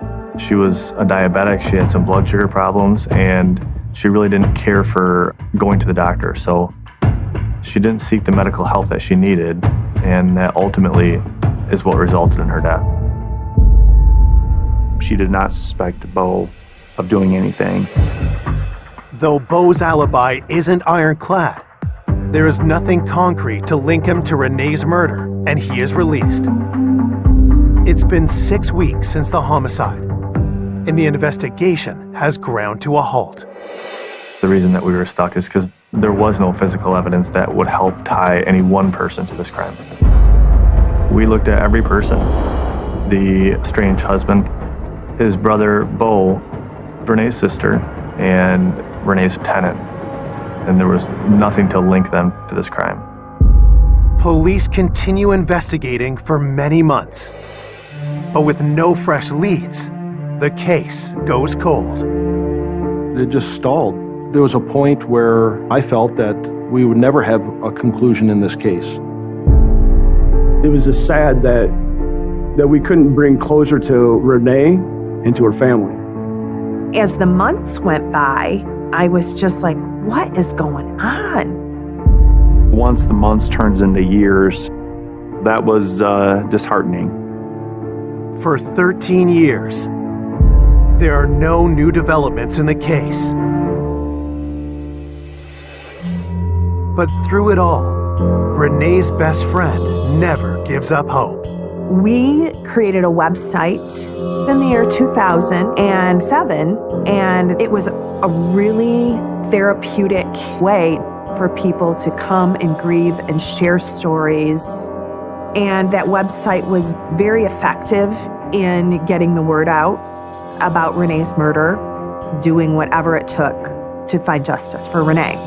She was a diabetic, she had some blood sugar problems, and she really didn't care for going to the doctor. So she didn't seek the medical help that she needed, and that ultimately is what resulted in her death. She did not suspect Bo of doing anything. Though Bo's alibi isn't ironclad, there is nothing concrete to link him to Renee's murder, and he is released. It's been 6 weeks since the homicide, and the investigation has ground to a halt. The reason that we were stuck is because there was no physical evidence that would help tie any one person to this crime. We looked at every person. The estranged husband, his brother Bo, Renee's sister, and Renee's tenant, and there was nothing to link them to this crime. Police continue investigating for many months, but with no fresh leads, the case goes cold. It just stalled. There was a point where I felt that we would never have a conclusion in this case. It was just sad that we couldn't bring closure to Renee and to her family. As the months went by, I was just like, what is going on? Once the months turns into years, that was disheartening. For 13 years, there are no new developments in the case. But through it all, Renee's best friend never gives up hope. We created a website in the year 2007, and it was a really therapeutic way for people to come and grieve and share stories. And that website was very effective in getting the word out about Renee's murder, doing whatever it took to find justice for Renee.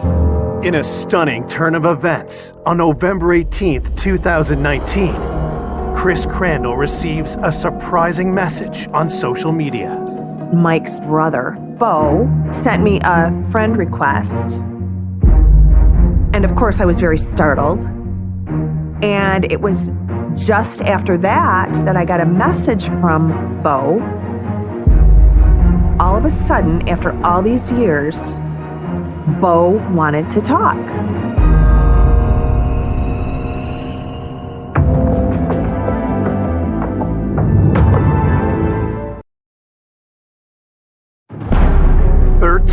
In a stunning turn of events, on November 18th, 2019, Chris Crandall receives a surprising message on social media. Mike's brother, Bo, sent me a friend request. And of course, I was very startled. And it was just after that I got a message from Bo. All of a sudden, after all these years, Bo wanted to talk.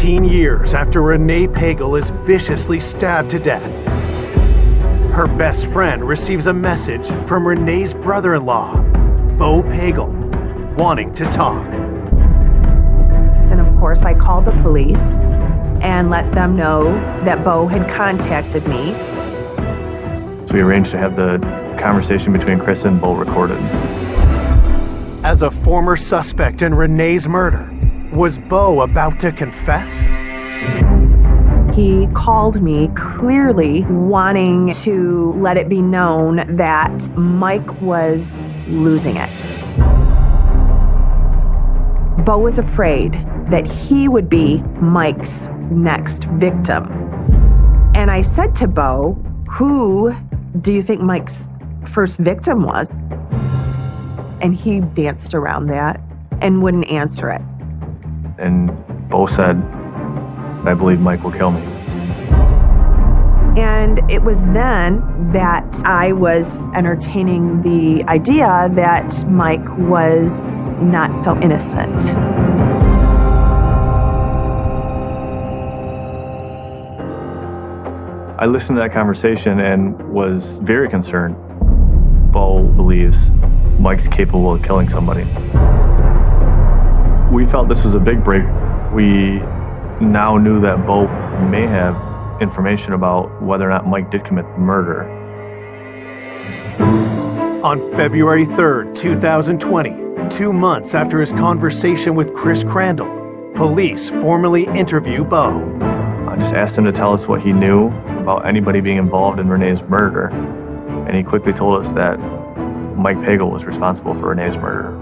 Years after Renee Pagel is viciously stabbed to death, her best friend receives a message from Renee's brother-in-law, Bo Pagel, wanting to talk. And of course, I called the police and let them know that Bo had contacted me. So we arranged to have the conversation between Chris and Bo recorded. As a former suspect in Renee's murder, was Bo about to confess? He called me clearly wanting to let it be known that Mike was losing it. Bo was afraid that he would be Mike's next victim. And I said to Bo, who do you think Mike's first victim was. And he danced around that and wouldn't answer it. And Bo said, I believe Mike will kill me. And it was then that I was entertaining the idea that Mike was not so innocent. I listened to that conversation and was very concerned. Bo believes Mike's capable of killing somebody. We felt this was a big break. We now knew that Bo may have information about whether or not Mike did commit the murder. On February 3rd, 2020, 2 months after his conversation with Chris Crandall, police formally interview Bo. I just asked him to tell us what he knew about anybody being involved in Renee's murder, and he quickly told us that Mike Pagel was responsible for Renee's murder.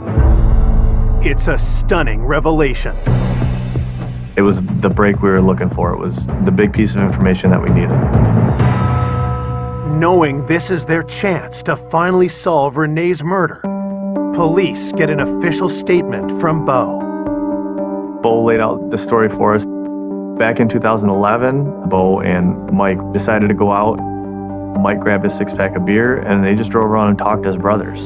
It's a stunning revelation. It was the break we were looking for. It was the big piece of information that we needed. Knowing this is their chance to finally solve Renee's murder, police get an official statement from Bo. Bo laid out the story for us. Back in 2011, Bo and Mike decided to go out. Mike grabbed a 6-pack of beer and they just drove around and talked as brothers.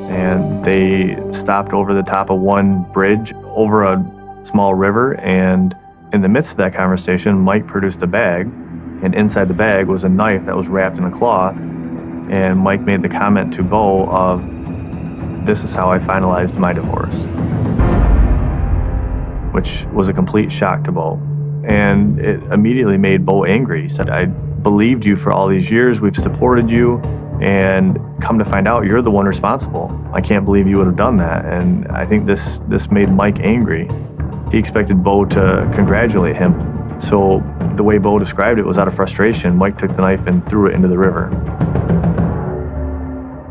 And they stopped over the top of one bridge over a small river, and in the midst of that conversation, Mike produced a bag, and inside the bag was a knife that was wrapped in a cloth, and Mike made the comment to Bo of, "This is how I finalized my divorce," which was a complete shock to Bo. And it immediately made Bo angry. He said, "I believed you for all these years, we've supported you, and come to find out you're the one responsible. I can't believe you would have done that." And I think this made Mike angry. He expected Bo to congratulate him. So the way Bo described it was out of frustration. Mike took the knife and threw it into the river.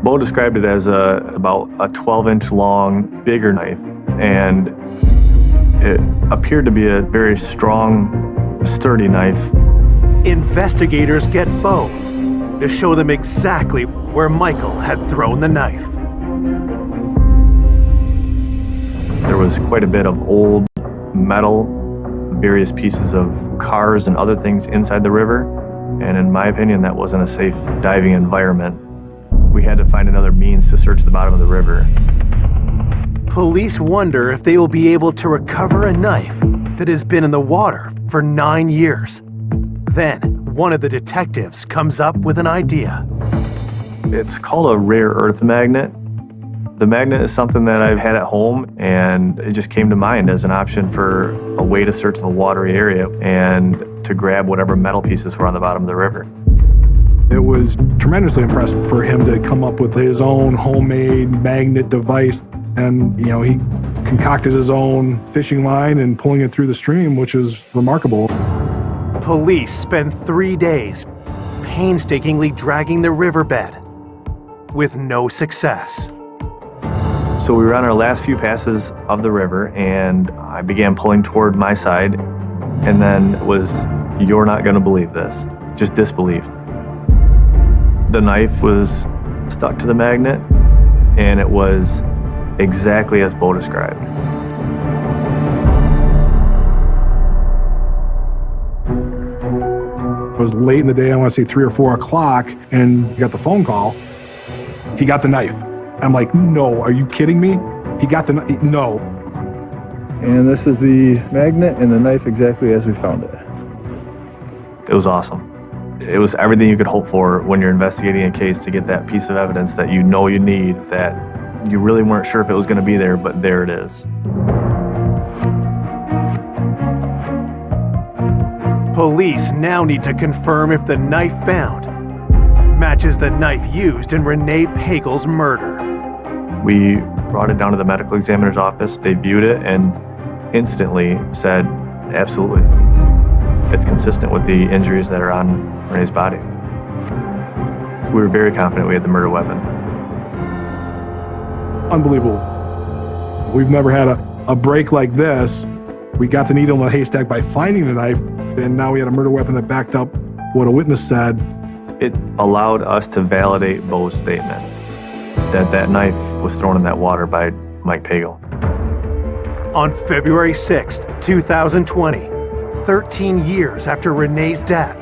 Bo described it as about a 12-inch long, bigger knife, and it appeared to be a very strong, sturdy knife. Investigators get Bo to show them exactly where Michael had thrown the knife. There was quite a bit of old metal, various pieces of cars and other things inside the river, and in my opinion, that wasn't a safe diving environment. We had to find another means to search the bottom of the river. Police wonder if they will be able to recover a knife that has been in the water for 9 years. Then, one of the detectives comes up with an idea. It's called a rare earth magnet. The magnet is something that I've had at home, and it just came to mind as an option for a way to search the watery area and to grab whatever metal pieces were on the bottom of the river. It was tremendously impressive for him to come up with his own homemade magnet device. And, he concocted his own fishing line and pulling it through the stream, which is remarkable. Police spend 3 days painstakingly dragging the riverbed with no success. So we were on our last few passes of the river, and I began pulling toward my side, and then it was, "You're not going to believe this," just disbelief. The knife was stuck to the magnet, and it was exactly as Bo described. It was late in the day, I want to say 3 or 4 o'clock, and he got the phone call. He got the knife. I'm like, "No, are you kidding me?" He got the knife. No. And this is the magnet and the knife exactly as we found it. It was awesome. It was everything you could hope for when you're investigating a case, to get that piece of evidence that you know you need, that you really weren't sure if it was going to be there, but there it is. Police now need to confirm if the knife found matches the knife used in Renee Pagel's murder. We brought it down to the medical examiner's office. They viewed it and instantly said, absolutely. It's consistent with the injuries that are on Renee's body. We were very confident we had the murder weapon. Unbelievable. We've never had a break like this. We got the needle in the haystack by finding the knife, and now we had a murder weapon that backed up what a witness said. It allowed us to validate Bo's statement that that knife was thrown in that water by Mike Pagel. On February 6, 2020, 13 years after Renee's death,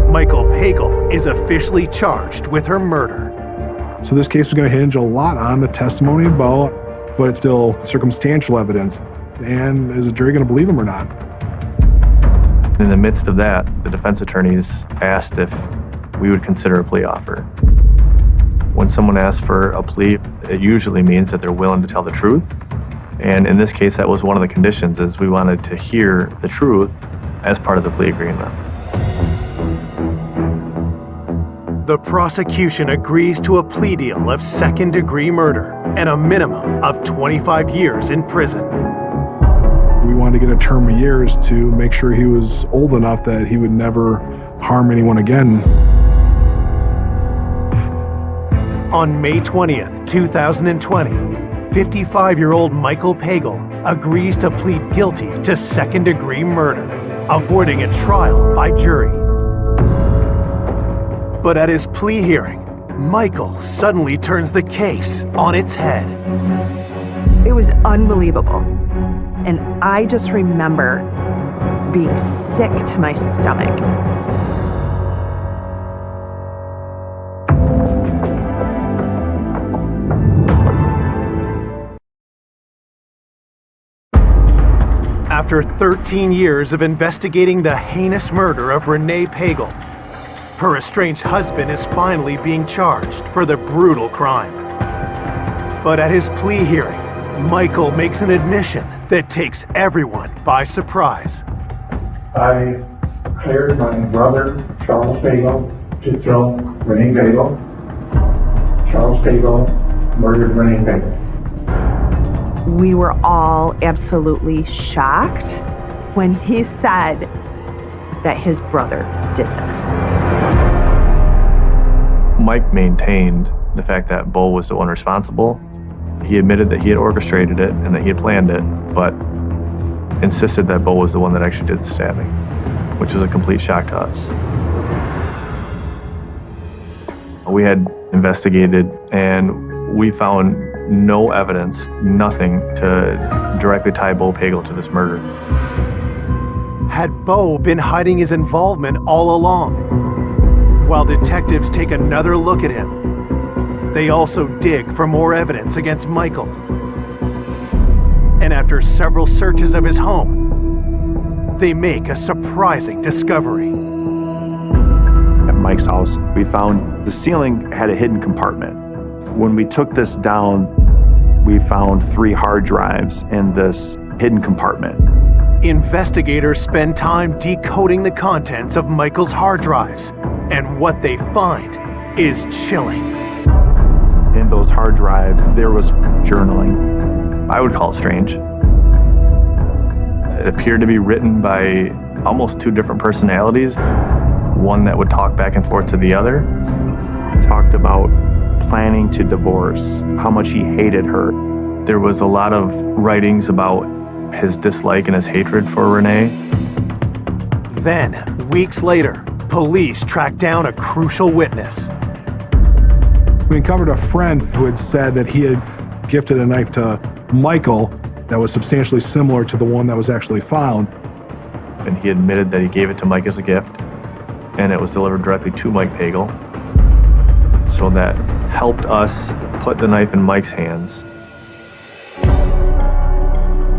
Michael Pagel is officially charged with her murder. So this case was going to hinge a lot on the testimony of Bo, but it's still circumstantial evidence. And is the jury going to believe him or not? In the midst of that, the defense attorneys asked if we would consider a plea offer. When someone asks for a plea, it usually means that they're willing to tell the truth. And in this case, that was one of the conditions, is we wanted to hear the truth as part of the plea agreement. The prosecution agrees to a plea deal of second-degree murder and a minimum of 25 years in prison. We wanted to get a term of years to make sure he was old enough that he would never harm anyone again. On May 20th, 2020, 55-year-old Michael Pagel agrees to plead guilty to second-degree murder, avoiding a trial by jury. But at his plea hearing, Michael suddenly turns the case on its head. It was unbelievable. And I just remember being sick to my stomach. After 13 years of investigating the heinous murder of Renee Pagel, her estranged husband is finally being charged for the brutal crime. But at his plea hearing, Michael makes an admission that takes everyone by surprise. I cleared my brother, Charles Pagel, to kill Renee Pagel. Charles Pagel murdered Renee Pagel. We were all absolutely shocked when he said that his brother did this. Mike maintained the fact that Bo was the one responsible. He admitted that he had orchestrated it and that he had planned it, but insisted that Bo was the one that actually did the stabbing, which was a complete shock to us. We had investigated and we found no evidence, nothing to directly tie Bo Pagel to this murder. Had Bo been hiding his involvement all along? While detectives take another look at him, they also dig for more evidence against Michael. And after several searches of his home, they make a surprising discovery. At Mike's house, we found the ceiling had a hidden compartment. When we took this down, we found 3 hard drives in this hidden compartment. Investigators spend time decoding the contents of Michael's hard drives, and what they find is chilling. In those hard drives, there was journaling. I would call it strange. It appeared to be written by almost 2 different personalities, one that would talk back and forth to the other. He talked about planning to divorce, how much he hated her. There was a lot of writings about his dislike and his hatred for Renee. Then, weeks later, police tracked down a crucial witness. We uncovered a friend who had said that he had gifted a knife to Michael that was substantially similar to the one that was actually found. And he admitted that he gave it to Mike as a gift, and it was delivered directly to Mike Pagel. So that helped us put the knife in Mike's hands.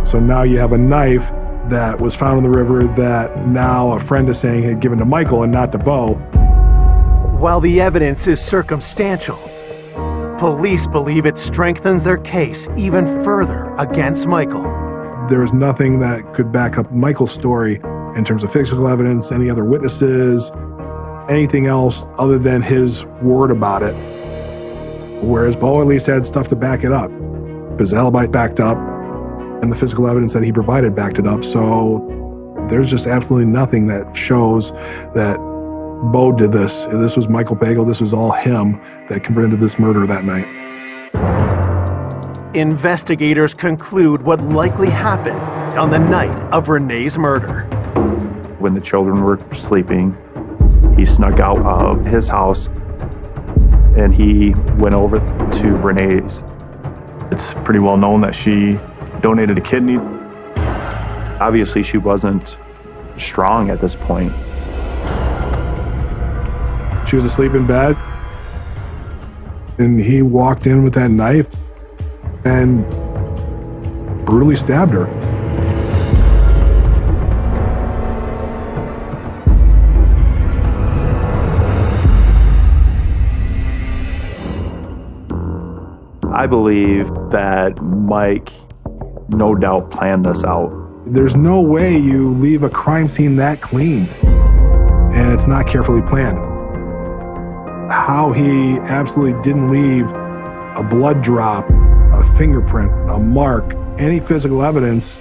So now you have a knife that was found in the river that now a friend is saying had given to Michael and not to Bo. While the evidence is circumstantial, police believe it strengthens their case even further against Michael. There was nothing that could back up Michael's story in terms of physical evidence, any other witnesses, anything else other than his word about it. Whereas Bo at least had stuff to back it up. His alibi backed up, and the physical evidence that he provided backed it up. So there's just absolutely nothing that shows that Bo did this. This was Michael Pagel. This was all him that committed this murder that night. Investigators conclude what likely happened on the night of Renee's murder. When the children were sleeping, He snuck out of his house and he went over to Renee's. It's pretty well known that she donated a kidney. Obviously, she wasn't strong at this point. She was asleep in bed, and he walked in with that knife and brutally stabbed her. I believe that Mike no doubt planned this out. There's no way you leave a crime scene that clean and it's not carefully planned. How he absolutely didn't leave a blood drop, a fingerprint, a mark, any physical evidence.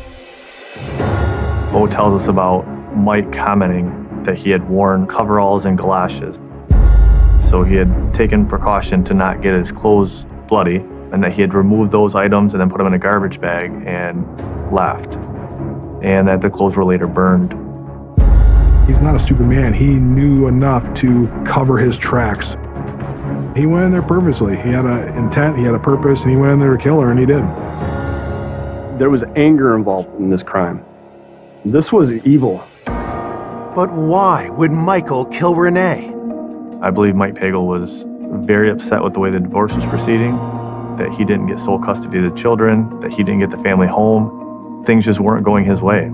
Mo tells us about Mike commenting that he had worn coveralls and galoshes. So he had taken precaution to not get his clothes bloody, and that he had removed those items and then put them in a garbage bag and left. And that the clothes were later burned. He's not a stupid man. He knew enough to cover his tracks. He went in there purposely. He had an intent, he had a purpose, and he went in there to kill her, and he did. There was anger involved in this crime. This was evil. But why would Michael kill Renee? I believe Mike Pagel was very upset with the way the divorce was proceeding, that he didn't get sole custody of the children, that he didn't get the family home. Things just weren't going his way.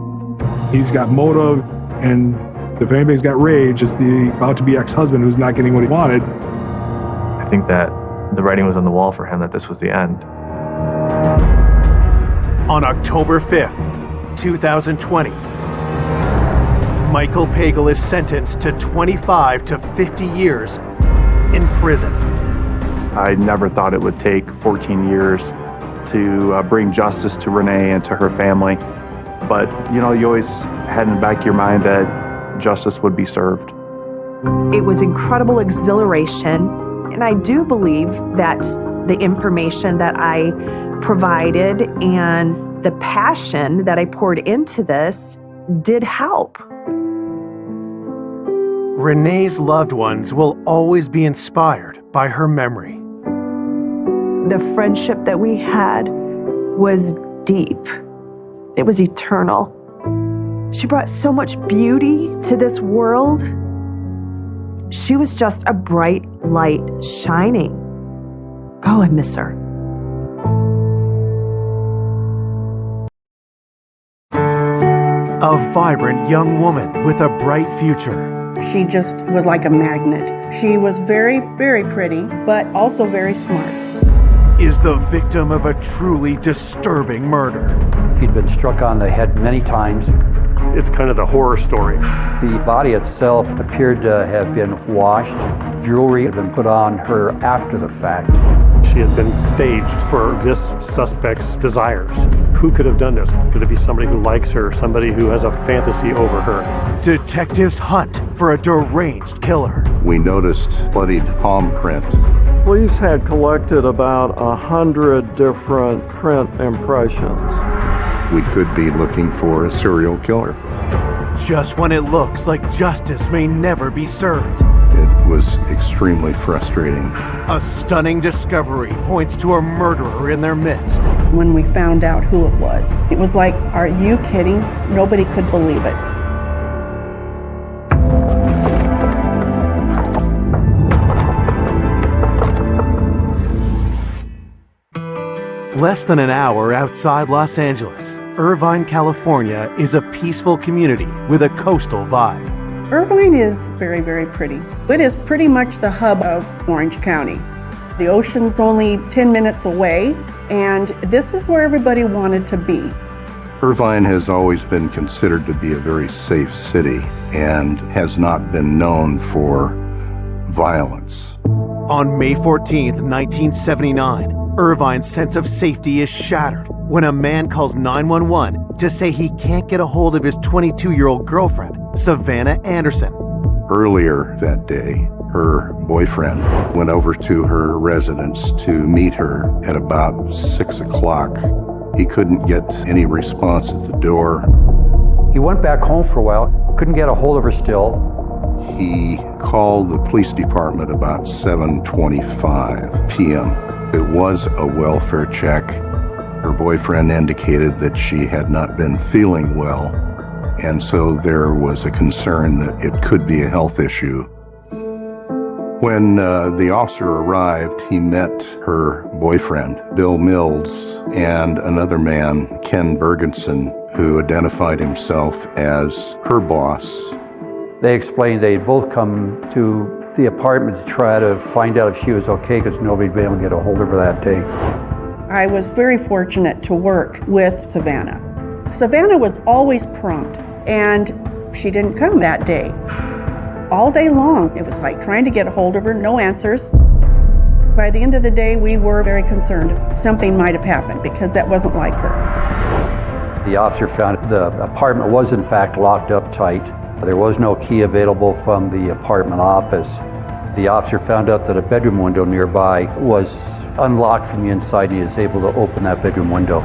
He's got motive, and if anybody's got rage, it's the about-to-be ex-husband who's not getting what he wanted. I think that the writing was on the wall for him that this was the end. On October 5th, 2020, Michael Pagel is sentenced to 25 to 50 years in prison. I never thought it would take 14 years to bring justice to Renee and to her family. But, you know, you always had in the back of your mind that justice would be served. It was incredible exhilaration, and I do believe that the information that I provided and the passion that I poured into this did help. Renee's loved ones will always be inspired by her memory. The friendship that we had was deep. It was eternal. She brought so much beauty to this world. She was just a bright light shining. Oh, I miss her. A vibrant young woman with a bright future. She just was like a magnet. She was very, very pretty, but also very smart. Is the victim of a truly disturbing murder. He'd been struck on the head many times. It's kind of the horror story. The body itself appeared to have been washed. Jewelry had been put on her after the fact. She had been staged for this suspect's desires. Who could have done this? Could it be somebody who likes her, somebody who has a fantasy over her? Detectives hunt for a deranged killer. We noticed bloodied palm print. Police had collected about 100 different print impressions. We could be looking for a serial killer. Just when it looks like justice may never be served. It was extremely frustrating. A stunning discovery points to a murderer in their midst. When we found out who it was like, are you kidding? Nobody could believe it. Less than an hour outside Los Angeles, Irvine, California is a peaceful community with a coastal vibe. Irvine is very, very pretty. It is pretty much the hub of Orange County. The ocean's only 10 minutes away, and this is where everybody wanted to be. Irvine has always been considered to be a very safe city and has not been known for violence. On May 14th, 1979, Irvine's sense of safety is shattered when a man calls 911 to say he can't get a hold of his 22-year-old girlfriend, Savannah Anderson. Earlier that day, her boyfriend went over to her residence to meet her at about 6 o'clock. He couldn't get any response at the door. He went back home for a while, couldn't get a hold of her still. He called the police department about 7:25 p.m. It was a welfare check. Her boyfriend indicated that she had not been feeling well, and so there was a concern that it could be a health issue. When the officer arrived, he met her boyfriend, Bill Mills, and another man, Ken Bergenson, who identified himself as her boss. They explained they'd both come to the apartment to try to find out if she was okay because nobody'd been able to get a hold of her that day. I was very fortunate to work with Savannah. Savannah was always prompt, and she didn't come that day. All day long, it was like trying to get a hold of her, no answers. By the end of the day, we were very concerned something might have happened because that wasn't like her. The officer found the apartment was in fact locked up tight. There was no key available from the apartment office. The officer found out that a bedroom window nearby was unlocked from the inside. He was able to open that bedroom window.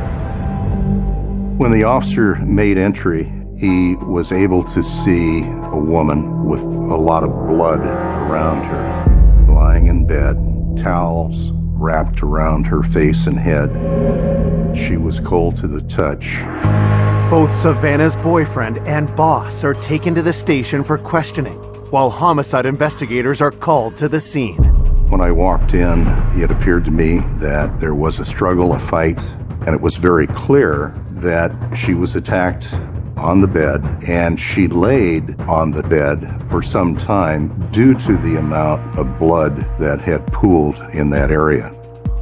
When the officer made entry, he was able to see a woman with a lot of blood around her, lying in bed, towels wrapped around her face and head. She was cold to the touch. Both Savannah's boyfriend and boss are taken to the station for questioning, while homicide investigators are called to the scene. When I walked in, it appeared to me that there was a struggle, a fight, and it was very clear that she was attacked on the bed, and she laid on the bed for some time due to the amount of blood that had pooled in that area.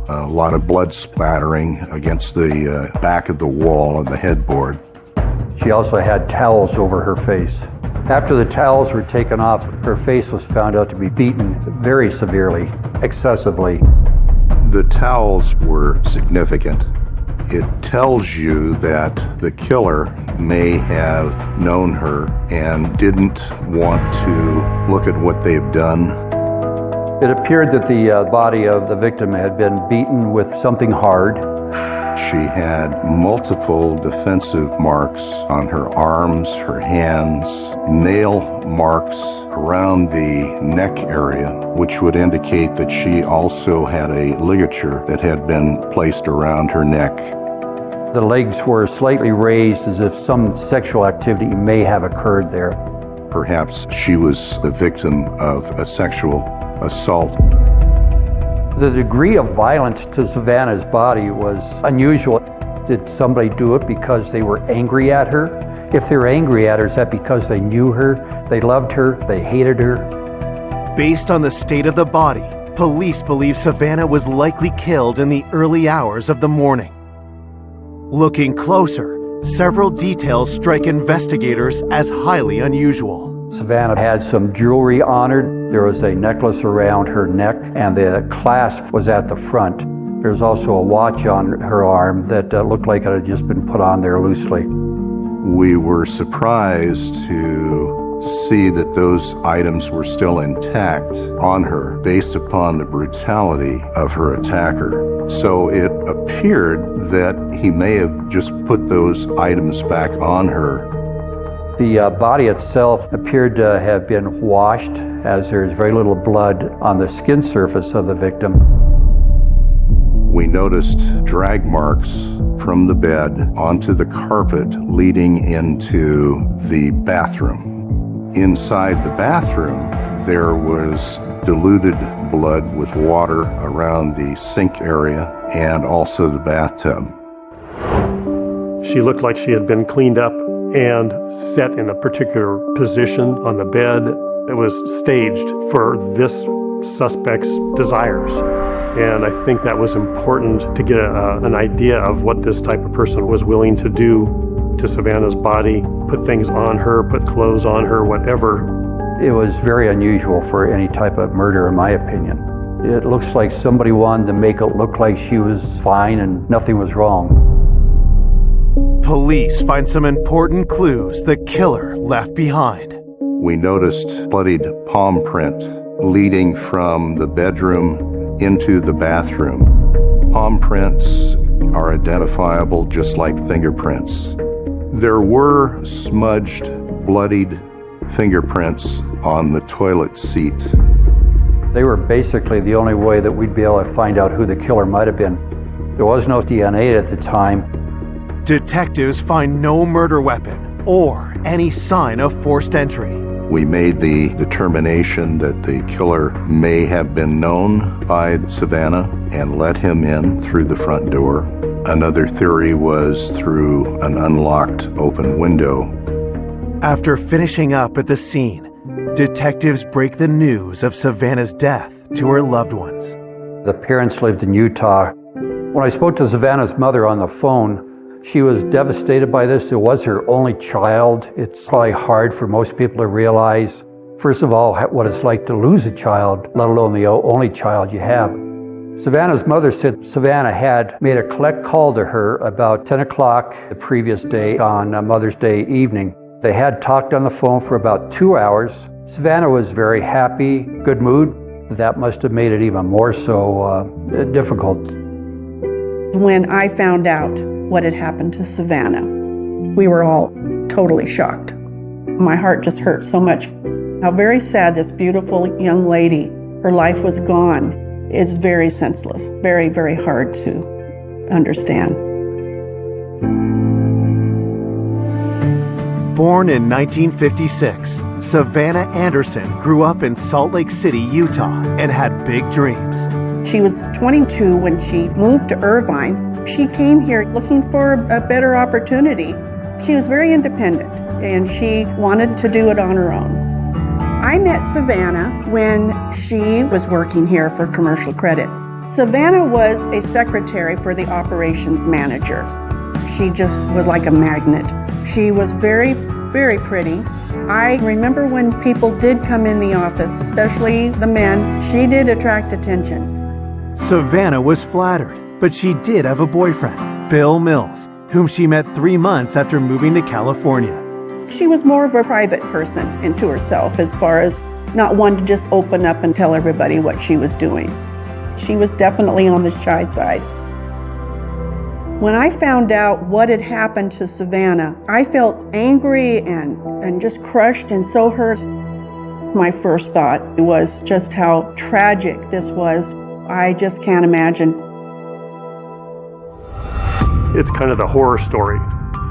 A lot of blood splattering against the back of the wall and the headboard. She also had towels over her face. After the towels were taken off, her face was found out to be beaten very severely, excessively. The towels were significant. It tells you that the killer may have known her and didn't want to look at what they've done. It appeared that the body of the victim had been beaten with something hard. She had multiple defensive marks on her arms, her hands, nail marks around the neck area, which would indicate that she also had a ligature that had been placed around her neck. The legs were slightly raised as if some sexual activity may have occurred there. Perhaps she was the victim of a sexual assault. The degree of violence to Savannah's body was unusual. Did somebody do it because they were angry at her? If they were angry at her, is that because they knew her, they loved her, they hated her? Based on the state of the body, police believe Savannah was likely killed in the early hours of the morning. Looking closer, several details strike investigators as highly unusual. Savannah had some jewelry on her. There was a necklace around her neck, and the clasp was at the front. There's also a watch on her arm that looked like it had just been put on there loosely. We were surprised to see that those items were still intact on her based upon the brutality of her attacker. So it appeared that he may have just put those items back on her. The body itself appeared to have been washed, as there's very little blood on the skin surface of the victim. We noticed drag marks from the bed onto the carpet leading into the bathroom. Inside the bathroom, there was diluted blood with water around the sink area and also the bathtub. She looked like she had been cleaned up and set in a particular position on the bed. It was staged for this suspect's desires. And I think that was important to get an idea of what this type of person was willing to do to Savannah's body, put things on her, put clothes on her, whatever. It was very unusual for any type of murder, in my opinion. It looks like somebody wanted to make it look like she was fine and nothing was wrong. Police find some important clues the killer left behind. We noticed bloodied palm print leading from the bedroom into the bathroom. Palm prints are identifiable just like fingerprints. There were smudged, bloodied fingerprints on the toilet seat. They were basically the only way that we'd be able to find out who the killer might have been. There was no DNA at the time. Detectives find no murder weapon or any sign of forced entry. We made the determination that the killer may have been known by Savannah and let him in through the front door. Another theory was through an unlocked open window. After finishing up at the scene, detectives break the news of Savannah's death to her loved ones. The parents lived in Utah. When I spoke to Savannah's mother on the phone, she was devastated by this. It was her only child. It's probably hard for most people to realize, first of all, what it's like to lose a child, let alone the only child you have. Savannah's mother said Savannah had made a collect call to her about 10 o'clock the previous day on Mother's Day evening. They had talked on the phone for about 2 hours. Savannah was very happy, good mood. That must have made it even more so difficult. When I found out what had happened to Savannah, we were all totally shocked. My heart just hurt so much. How very sad this beautiful young lady, her life was gone. It's very senseless, very, very hard to understand. Born in 1956, Savannah Anderson grew up in Salt Lake City, Utah, and had big dreams. She was 22 when she moved to Irvine. She came here looking for a better opportunity. She was very independent, and she wanted to do it on her own. I met Savannah when she was working here for Commercial Credit. Savannah was a secretary for the operations manager. She just was like a magnet. She was very, very pretty. I remember when people did come in the office, especially the men, she did attract attention. Savannah was flattered, but she did have a boyfriend, Bill Mills, whom she met 3 months after moving to California. She was more of a private person into herself as far as not one to just open up and tell everybody what she was doing. She was definitely on the shy side. When I found out what had happened to Savannah, I felt angry and just crushed and so hurt. My first thought was just how tragic this was. I just can't imagine. It's kind of the horror story.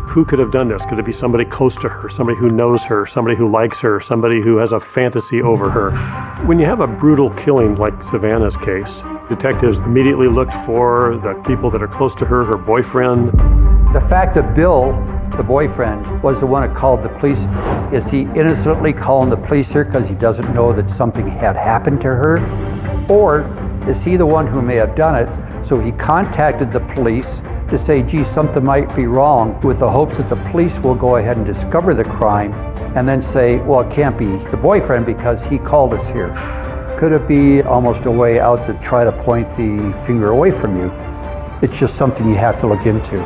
Who could have done this? Could it be somebody close to her, somebody who knows her, somebody who likes her, somebody who has a fantasy over her? When you have a brutal killing like Savannah's case, detectives immediately looked for the people that are close to her boyfriend. The fact that Bill, the boyfriend, was the one that called the police, is he innocently calling the police here because he doesn't know that something had happened to her? Or is he the one who may have done it, so he contacted the police to say, gee, something might be wrong, with the hopes that the police will go ahead and discover the crime and then say, well, it can't be the boyfriend because he called us here. Could it be almost a way out to try to point the finger away from you? It's just something you have to look into.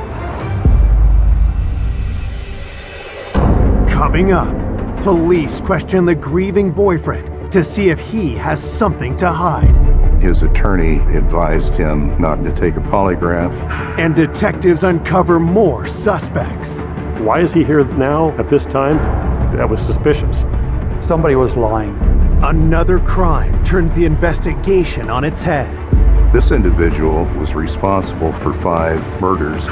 Coming up, police question the grieving boyfriend to see if he has something to hide. His attorney advised him not to take a polygraph. And detectives uncover more suspects. Why is he here now at this time? That was suspicious. Somebody was lying. Another crime turns the investigation on its head. This individual was responsible for 5 murders.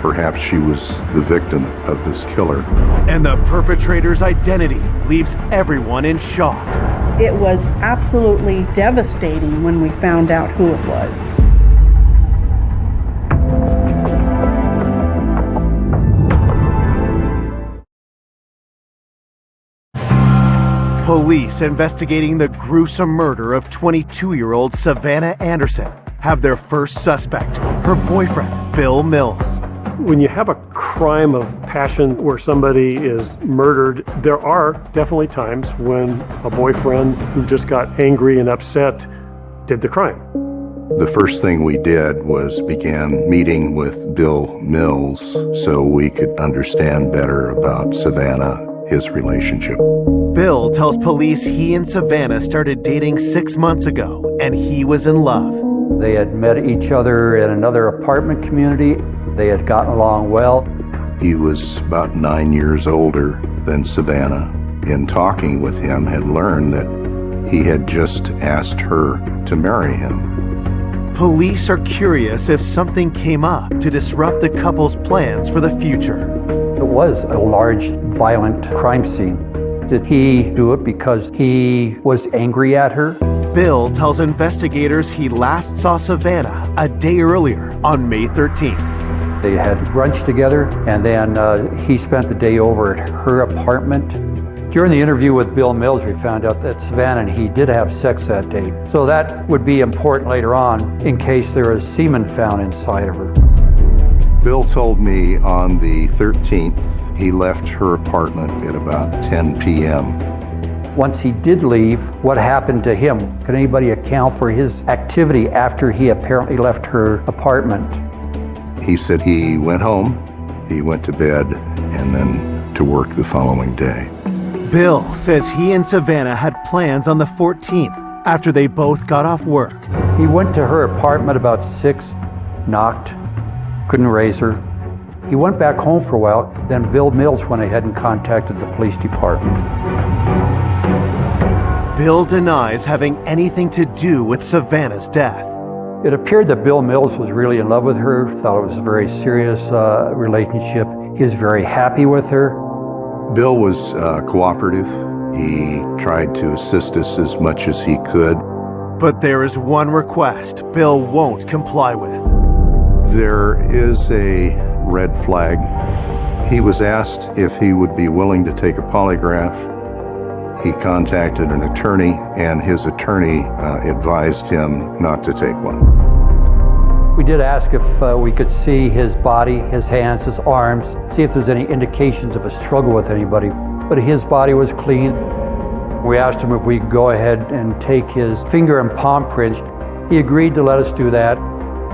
Perhaps she was the victim of this killer. And the perpetrator's identity leaves everyone in shock. It was absolutely devastating when we found out who it was. Police investigating the gruesome murder of 22-year-old Savannah Anderson have their first suspect, her boyfriend, Bill Mills. When you have a crime of passion where somebody is murdered, there are definitely times when a boyfriend who just got angry and upset did the crime. The first thing we did was began meeting with Bill Mills so we could understand better about Savannah, his relationship. Bill tells police he and Savannah started dating 6 months ago, and he was in love. They had met each other in another apartment community. They had gotten along well. He was about 9 years older than Savannah. in talking with him, had learned that he had just asked her to marry him. Police are curious if something came up to disrupt the couple's plans for the future. It was a large, violent crime scene. Did he do it because he was angry at her? Bill tells investigators he last saw Savannah a day earlier on May 13th. They had brunch together, and then he spent the day over at her apartment. During the interview with Bill Mills, we found out that Savannah and he did have sex that day. So that would be important later on in case there was semen found inside of her. Bill told me on the 13th he left her apartment at about 10 p.m. Once he did leave, what happened to him? Can anybody account for his activity after he apparently left her apartment? He said he went home, he went to bed, and then to work the following day. Bill says he and Savannah had plans on the 14th after they both got off work. He went to her apartment about 6, knocked, couldn't raise her. He went back home for a while, then Bill Mills went ahead and contacted the police department. Bill denies having anything to do with Savannah's death. It appeared that Bill Mills was really in love with her, thought it was a very serious relationship. He was very happy with her. Bill was cooperative. He tried to assist us as much as he could. But there is one request Bill won't comply with. There is a red flag. He was asked if he would be willing to take a polygraph. He contacted an attorney, and his attorney advised him not to take one. We did ask if we could see his body, his hands, his arms, see if there's any indications of a struggle with anybody. But his body was clean. We asked him if we could go ahead and take his finger and palm prints. He agreed to let us do that.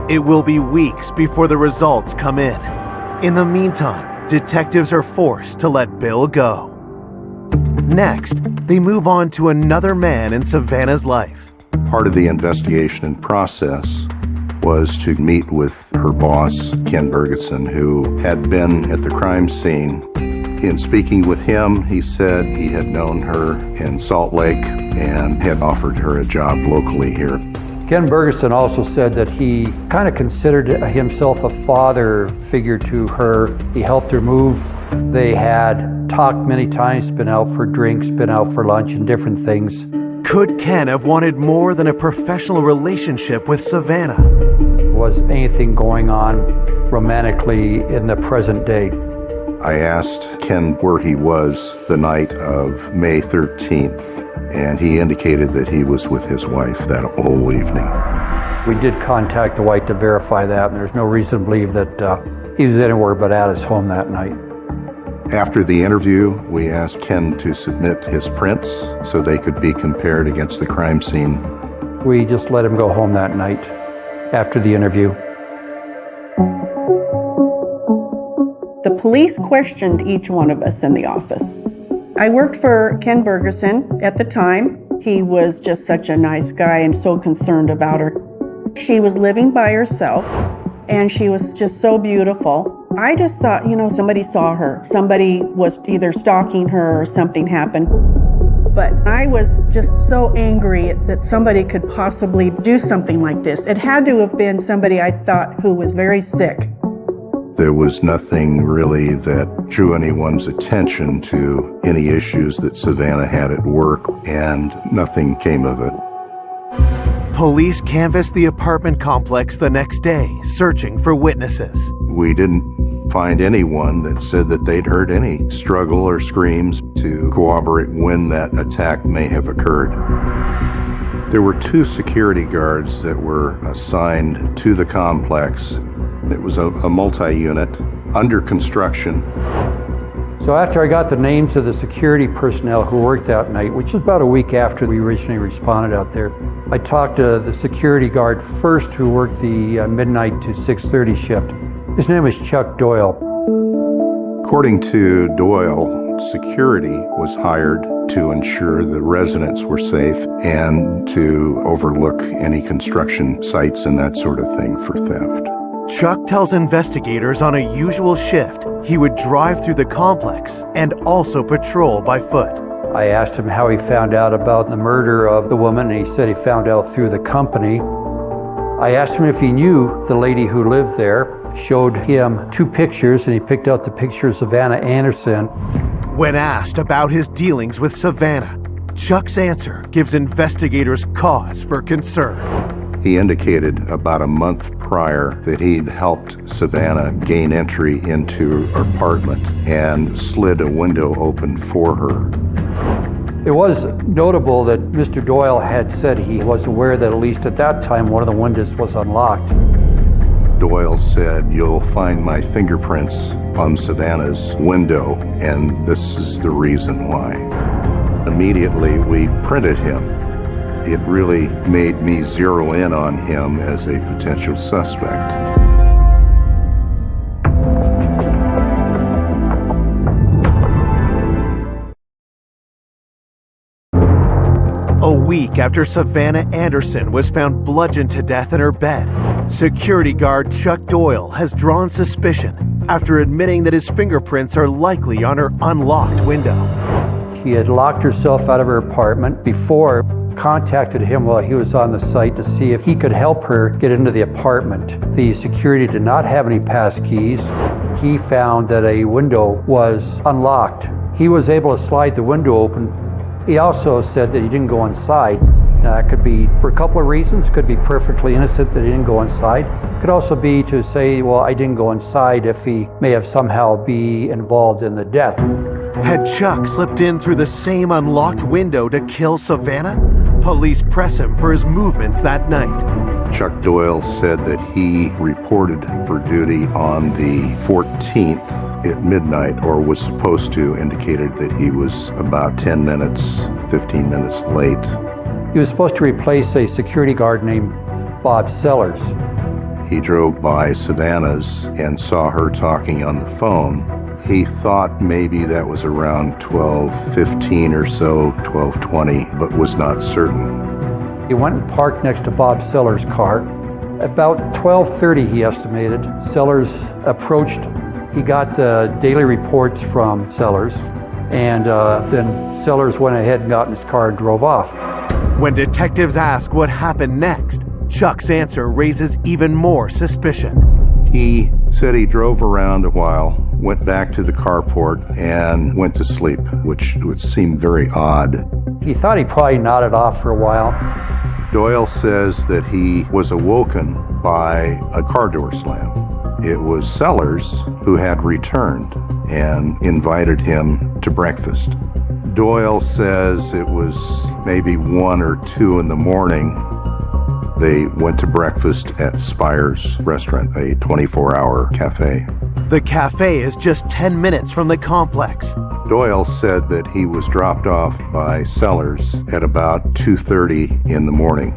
It will be weeks before the results come in. In the meantime, detectives are forced to let Bill go. Next, they move on to another man in Savannah's life. Part of the investigation and process was to meet with her boss, Ken Bergeson, who had been at the crime scene. In speaking with him, he said he had known her in Salt Lake and had offered her a job locally here. Ken Bergeson also said that he kind of considered himself a father figure to her. He helped her move. They had talked many times, been out for drinks, been out for lunch and different things. Could Ken have wanted more than a professional relationship with Savannah? Was anything going on romantically in the present day? I asked Ken where he was the night of May 13th, and he indicated that he was with his wife that whole evening. We did contact the wife to verify that, and there's no reason to believe that he was anywhere but at his home that night. After the interview, we asked Ken to submit his prints so they could be compared against the crime scene. We just let him go home that night after the interview. The police questioned each one of us in the office. I worked for Ken Bergeson at the time. He was just such a nice guy and so concerned about her. She was living by herself, and she was just so beautiful. I just thought, somebody saw her. Somebody was either stalking her or something happened. But I was just so angry that somebody could possibly do something like this. It had to have been somebody I thought who was very sick. There was nothing really that drew anyone's attention to any issues that Savannah had at work, and nothing came of it. Police canvassed the apartment complex the next day, searching for witnesses. We didn't find anyone that said that they'd heard any struggle or screams to corroborate when that attack may have occurred. There were 2 security guards that were assigned to the complex. It was a multi-unit under construction. So after I got the names of the security personnel who worked that night, which was about a week after we originally responded out there, I talked to the security guard first who worked the midnight to 6:30 shift. His name was Chuck Doyle. According to Doyle, security was hired to ensure the residents were safe and to overlook any construction sites and that sort of thing for theft. Chuck tells investigators on a usual shift he would drive through the complex and also patrol by foot. I asked him how he found out about the murder of the woman, and he said he found out through the company. I asked him if he knew the lady who lived there, showed him 2 pictures, and he picked out the picture of Savannah Anderson. When asked about his dealings with Savannah, Chuck's answer gives investigators cause for concern. He indicated about a month prior that he'd helped Savannah gain entry into her apartment and slid a window open for her. It was notable that Mr. Doyle had said he was aware that at least at that time one of the windows was unlocked. Doyle said, "You'll find my fingerprints on Savannah's window, and this is the reason why." Immediately, we printed him. It really made me zero in on him as a potential suspect. A week after Savannah Anderson was found bludgeoned to death in her bed, security guard Chuck Doyle has drawn suspicion after admitting that his fingerprints are likely on her unlocked window. She had locked herself out of her apartment before, contacted him while he was on the site to see if he could help her get into the apartment. The security did not have any pass keys. He found that a window was unlocked. He was able to slide the window open. He also said that he didn't go inside. It could be for a couple of reasons. Could be perfectly innocent that he didn't go inside. Could also be to say, well, I didn't go inside if he may have somehow be involved in the death. Had Chuck slipped in through the same unlocked window to kill Savannah? Police press him for his movements that night. Chuck Doyle said that he reported for duty on the 14th at midnight, or was supposed to, indicated that he was about 10 minutes, 15 minutes late. He was supposed to replace a security guard named Bob Sellers. He drove by Savannah's and saw her talking on the phone. He thought maybe that was around 12:15 or so, 12:20, but was not certain. He went and parked next to Bob Sellers' car. About 12:30, he estimated, Sellers approached. He got daily reports from Sellers, and then Sellers went ahead and got in his car and drove off. When detectives ask what happened next, Chuck's answer raises even more suspicion. He said he drove around a while, went back to the carport, and went to sleep, which would seem very odd. He thought he probably nodded off for a while. Doyle says that he was awoken by a car door slam. It was Sellers who had returned and invited him to breakfast. Doyle says it was maybe 1 or 2 in the morning. They went to breakfast at Spire's restaurant, a 24-hour cafe. The cafe is just 10 minutes from the complex. Doyle said that he was dropped off by Sellers at about 2:30 in the morning.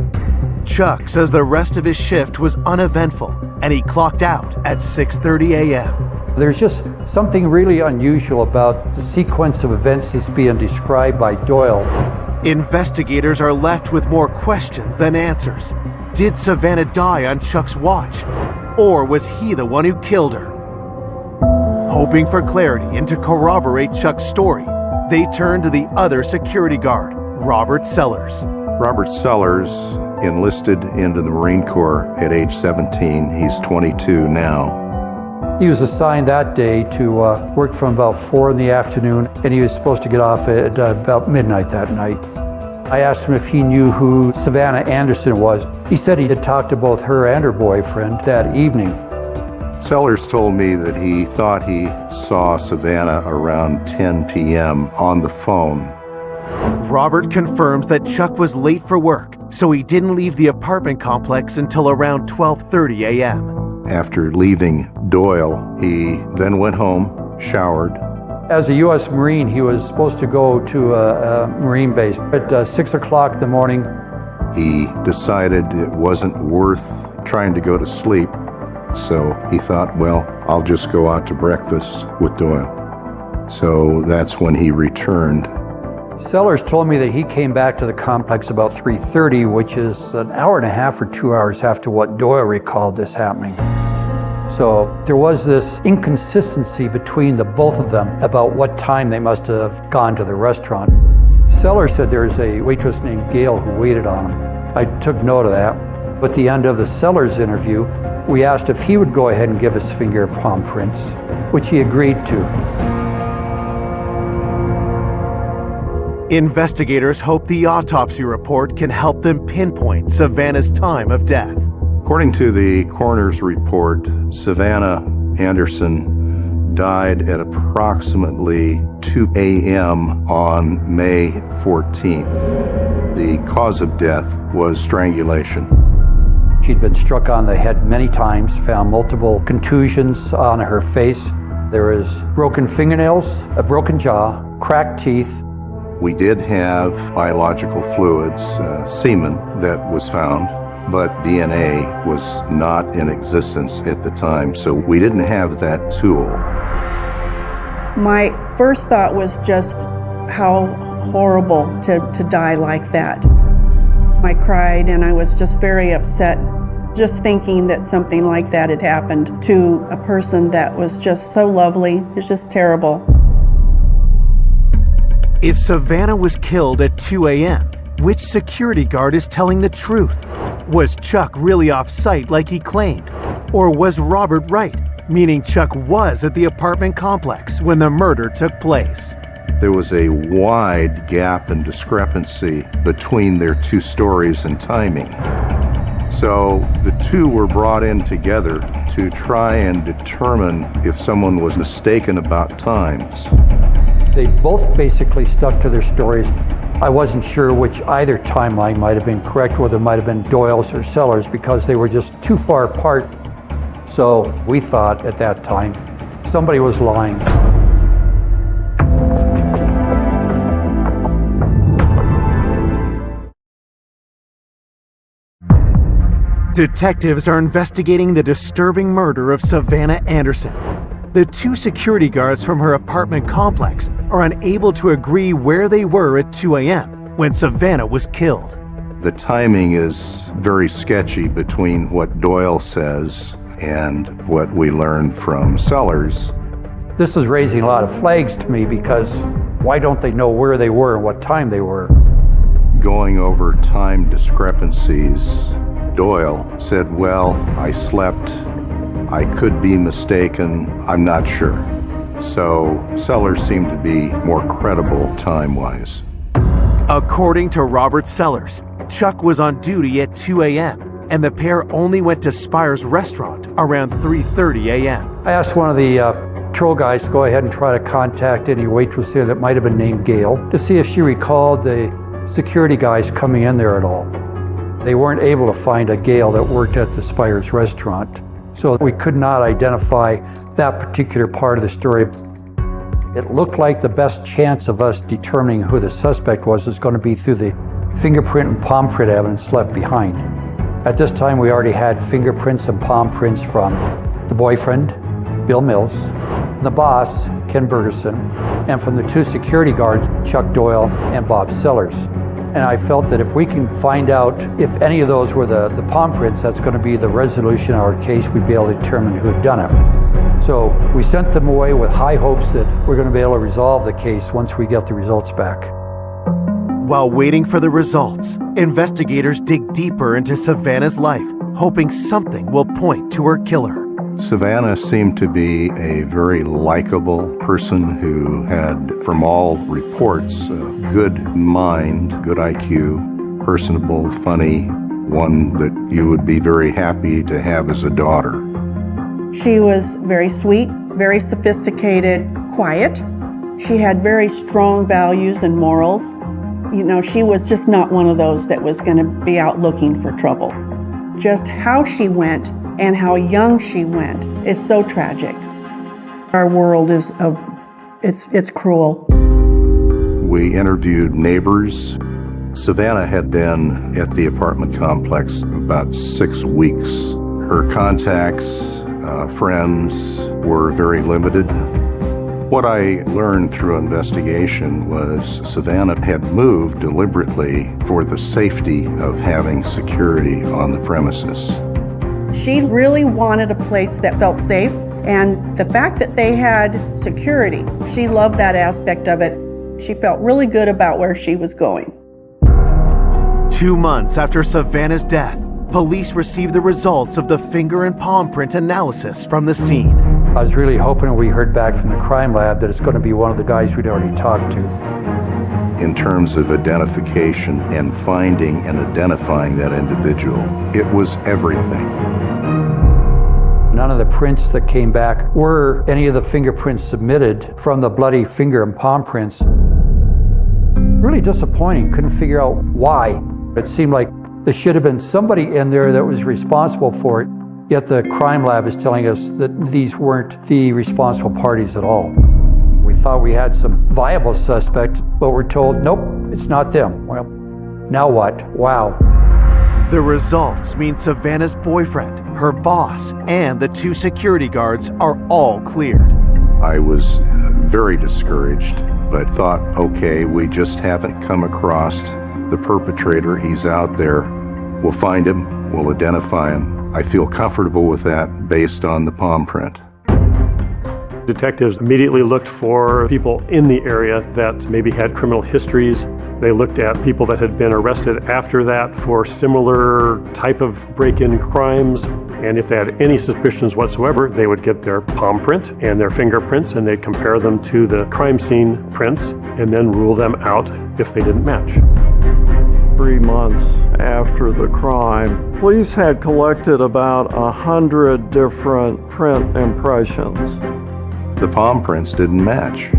Chuck says the rest of his shift was uneventful, and he clocked out at 6:30 a.m. There's just something really unusual about the sequence of events that's being described by Doyle. Investigators are left with more questions than answers. Did Savannah die on Chuck's watch? Or was he the one who killed her? Hoping for clarity and to corroborate Chuck's story, they turn to the other security guard, Robert Sellers. Robert Sellers enlisted into the Marine Corps at age 17. He's 22 now. He was assigned that day to work from about 4 in the afternoon, and he was supposed to get off at about midnight that night. I asked him if he knew who Savannah Anderson was. He said he had talked to both her and her boyfriend that evening. Sellers told me that he thought he saw Savannah around 10 p.m. on the phone. Robert confirms that Chuck was late for work, so he didn't leave the apartment complex until around 12:30 a.m. After leaving Doyle, he then went home, showered. As a U.S. Marine, he was supposed to go to a Marine base. At 6 o'clock in the morning, he decided it wasn't worth trying to go to sleep, so he thought, well, I'll just go out to breakfast with Doyle. So that's when he returned. Sellers told me that he came back to the complex about 3:30, which is an hour and a half or 2 hours after what Doyle recalled this happening. So there was this inconsistency between the both of them about what time they must have gone to the restaurant. Sellers said there's a waitress named Gail who waited on him. I took note of that. At the end of the Sellers interview, we asked if he would go ahead and give us finger palm prints, which he agreed to. Investigators hope the autopsy report can help them pinpoint Savannah's time of death. According to the coroner's report, Savannah Anderson died at approximately 2 a.m. on May 14th. The cause of death was strangulation. She'd been struck on the head many times, found multiple contusions on her face. There is broken fingernails, a broken jaw, cracked teeth. We did have biological fluids, semen that was found, but DNA was not in existence at the time, so we didn't have that tool. My first thought was just how horrible to die like that. I cried and I was just very upset just thinking that something like that had happened to a person that was just so lovely. It's just terrible. If Savannah was killed at 2 a.m., which security guard is telling the truth? Was Chuck really off-site like he claimed? Or was Robert right, meaning Chuck was at the apartment complex when the murder took place? There was a wide gap and discrepancy between their two stories and timing. So the two were brought in together to try and determine if someone was mistaken about times. They both basically stuck to their stories. I wasn't sure which either timeline might have been correct, whether it might have been Doyle's or Sellers, because they were just too far apart. So we thought at that time somebody was lying. Detectives are investigating the disturbing murder of Savannah Anderson. The two security guards from her apartment complex are unable to agree where they were at 2 a.m. when Savannah was killed. The timing is very sketchy between what Doyle says and what we learned from Sellers. This is raising a lot of flags to me, because why don't they know where they were and what time they were? Going over time discrepancies, Doyle said, well, I slept, I could be mistaken, I'm not sure. So Sellers seemed to be more credible time-wise. According to Robert Sellers, Chuck was on duty at 2 a.m. and the pair only went to Spire's restaurant around 3:30 a.m. I asked one of the patrol guys to go ahead and try to contact any waitress there that might have been named Gail to see if she recalled the security guys coming in there at all. They weren't able to find a Gail that worked at the Spire's restaurant, so we could not identify that particular part of the story. It looked like the best chance of us determining who the suspect was going to be through the fingerprint and palm print evidence left behind. At this time, we already had fingerprints and palm prints from the boyfriend, Bill Mills, the boss, Ken Bergerson, and from the two security guards, Chuck Doyle and Bob Sellers. And I felt that if we can find out if any of those were the palm prints, that's going to be the resolution of our case. We'd be able to determine who had done it. So we sent them away with high hopes that we're going to be able to resolve the case once we get the results back. While waiting for the results, investigators dig deeper into Savannah's life, hoping something will point to her killer. Savannah seemed to be a very likable person who had, from all reports, a good mind, good IQ, personable, funny, one that you would be very happy to have as a daughter. She was very sweet, very sophisticated, quiet. She had very strong values and morals. You know, she was just not one of those that was going to be out looking for trouble. Just how she went and how young she went is so tragic. Our world is it's cruel. We interviewed neighbors. Savannah had been at the apartment complex about 6 weeks. Her contacts, friends were very limited. What I learned through investigation was Savannah had moved deliberately for the safety of having security on the premises. She really wanted a place that felt safe, and the fact that they had security, she loved that aspect of it. She felt really good about where she was going. 2 months after Savannah's death, police received the results of the finger and palm print analysis from the scene. I was really hoping when we heard back from the crime lab that it's going to be one of the guys we'd already talked to. In terms of identification and finding and identifying that individual, it was everything. None of the prints that came back were any of the fingerprints submitted from the bloody finger and palm prints. Really disappointing. Couldn't figure out why. It seemed like there should have been somebody in there that was responsible for it, yet the crime lab is telling us that these weren't the responsible parties at all. We thought we had some viable suspect, but we're told, nope, it's not them. Well, now what? Wow. The results mean Savannah's boyfriend, her boss, and the 2 security guards are all cleared. I was very discouraged, but thought, okay, we just haven't come across the perpetrator. He's out there. We'll find him. We'll identify him. I feel comfortable with that based on the palm print. Detectives immediately looked for people in the area that maybe had criminal histories. They looked at people that had been arrested after that for similar type of break-in crimes. And if they had any suspicions whatsoever, they would get their palm print and their fingerprints, and they'd compare them to the crime scene prints and then rule them out if they didn't match. 3 months after the crime, police had collected about 100 different print impressions. The palm prints didn't match.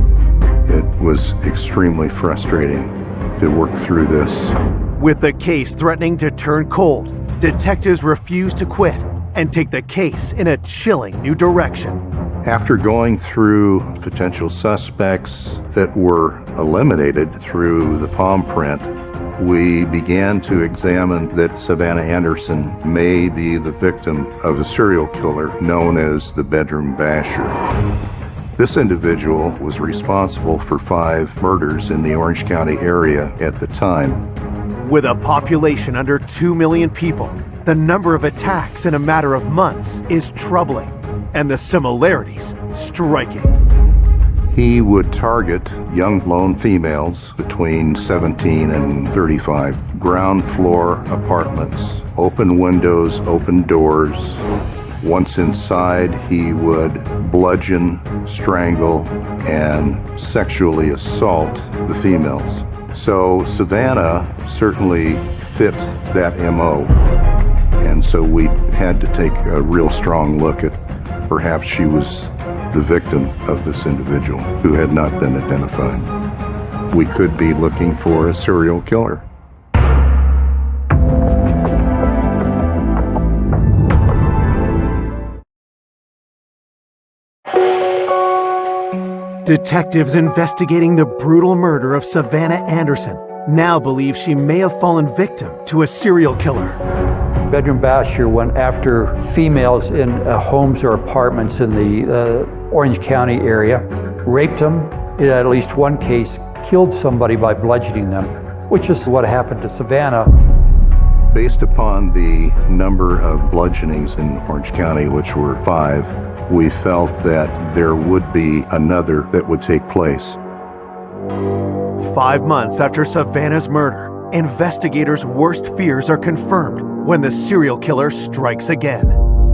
It was extremely frustrating to work through this. With the case threatening to turn cold, detectives refused to quit and take the case in a chilling new direction. After going through potential suspects that were eliminated through the palm print, we began to examine that Savannah Anderson may be the victim of a serial killer known as the bedroom basher. This individual was responsible for 5 murders in the Orange County area at the time. With a population under 2 million people, the number of attacks in a matter of months is troubling, and the similarities striking. He would target young lone females between 17 and 35, ground floor apartments, open windows, open doors. Once inside, he would bludgeon, strangle, and sexually assault the females. So Savannah certainly fit that MO. And so we had to take a real strong look at perhaps she was the victim of this individual who had not been identified. We could be looking for a serial killer. Detectives investigating the brutal murder of Savannah Anderson now believe she may have fallen victim to a serial killer. Bedroom basher went after females in homes or apartments in the Orange County area, raped them, in at least one case killed somebody by bludgeoning them, which is what happened to Savannah. Based upon the number of bludgeonings in Orange County, which were 5, we felt that there would be another that would take place. 5 months after Savannah's murder, investigators' worst fears are confirmed when the serial killer strikes again.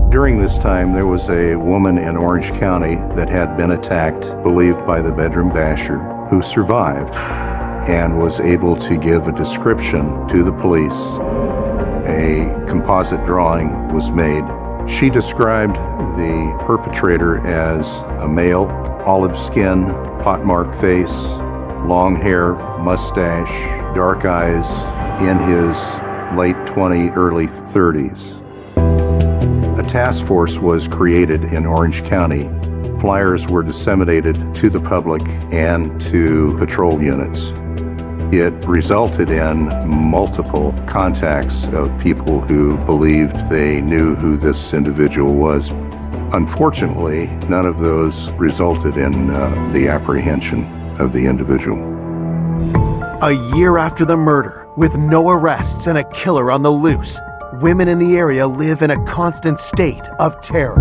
During this time, there was a woman in Orange County that had been attacked, believed by the bedroom basher, who survived and was able to give a description to the police. A composite drawing was made. She described the perpetrator as a male, olive skin, pockmarked face, long hair, mustache, dark eyes, in his late 20s, early 30s. A task force was created in Orange County. Flyers were disseminated to the public and to patrol units. It resulted in multiple contacts of people who believed they knew who this individual was. Unfortunately, none of those resulted in the apprehension of the individual. A year after the murder, with no arrests and a killer on the loose, women in the area live in a constant state of terror.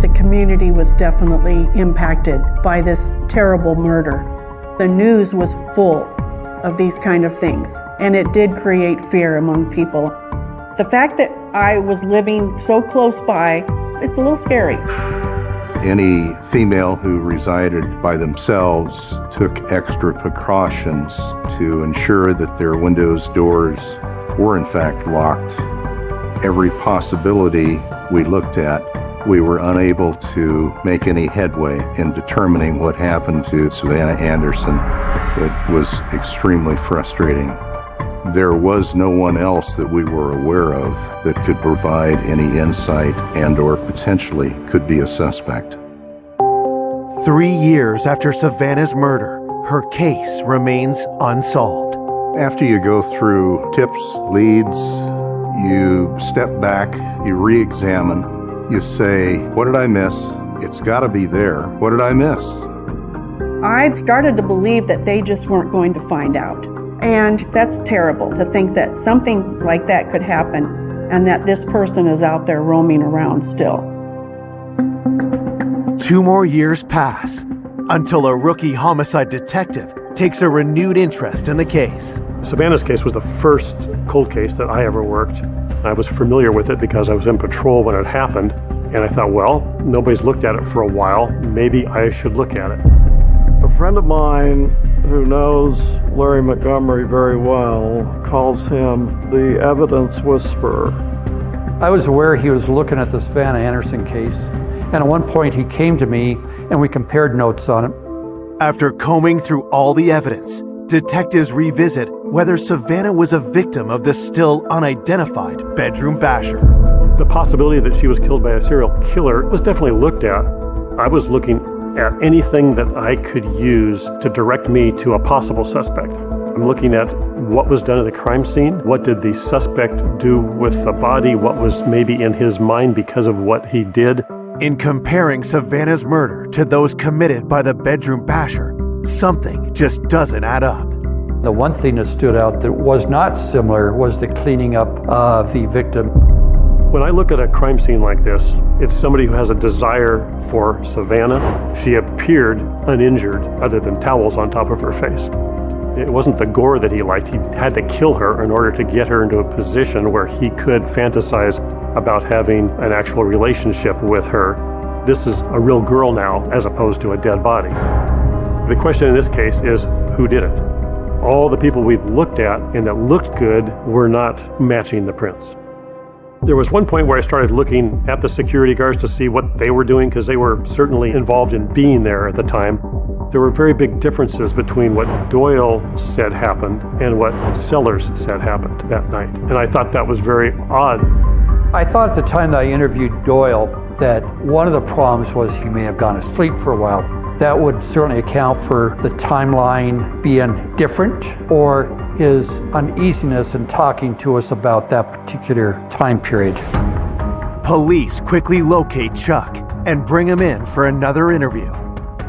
The community was definitely impacted by this terrible murder. The news was full of these kind of things, and it did create fear among people. The fact that I was living so close by, it's a little scary. Any female who resided by themselves took extra precautions to ensure that their windows, doors were in fact locked. Every possibility we looked at, we were unable to make any headway in determining what happened to Savannah Anderson. It was extremely frustrating. There was no one else that we were aware of that could provide any insight and or potentially could be a suspect. 3 years after Savannah's murder, her case remains unsolved. After you go through tips, leads, you step back, you re-examine, you say, what did I miss? It's got to be there. What did I miss? I started to believe that they just weren't going to find out. And that's terrible to think that something like that could happen and that this person is out there roaming around still. 2 more years pass until a rookie homicide detective takes a renewed interest in the case. Savannah's case was the first cold case that I ever worked. I was familiar with it because I was in patrol when it happened, and I thought, well, nobody's looked at it for a while. Maybe I should look at it. A friend of mine who knows Larry Montgomery very well calls him the evidence whisperer. I was aware he was looking at the Savannah Anderson case, and at one point he came to me and we compared notes on it. After combing through all the evidence, detectives revisit whether Savannah was a victim of the still unidentified bedroom basher. The possibility that she was killed by a serial killer was definitely looked at. I was looking at anything that I could use to direct me to a possible suspect. I'm looking at what was done at the crime scene, what did the suspect do with the body, what was maybe in his mind because of what he did. In comparing Savannah's murder to those committed by the bedroom basher, something just doesn't add up. The one thing that stood out that was not similar was the cleaning up of the victim. When I look at a crime scene like this, it's somebody who has a desire for Savannah. She appeared uninjured other than towels on top of her face. It wasn't the gore that he liked. He had to kill her in order to get her into a position where he could fantasize about having an actual relationship with her. This is a real girl now as opposed to a dead body. The question in this case is, who did it? All the people we've looked at and that looked good were not matching the prints. There was one point where I started looking at the security guards to see what they were doing because they were certainly involved in being there at the time. There were very big differences between what Doyle said happened and what Sellers said happened that night. And I thought that was very odd. I thought at the time that I interviewed Doyle that one of the problems was he may have gone to sleep for a while. That would certainly account for the timeline being different or his uneasiness in talking to us about that particular time period. Police quickly locate Chuck and bring him in for another interview.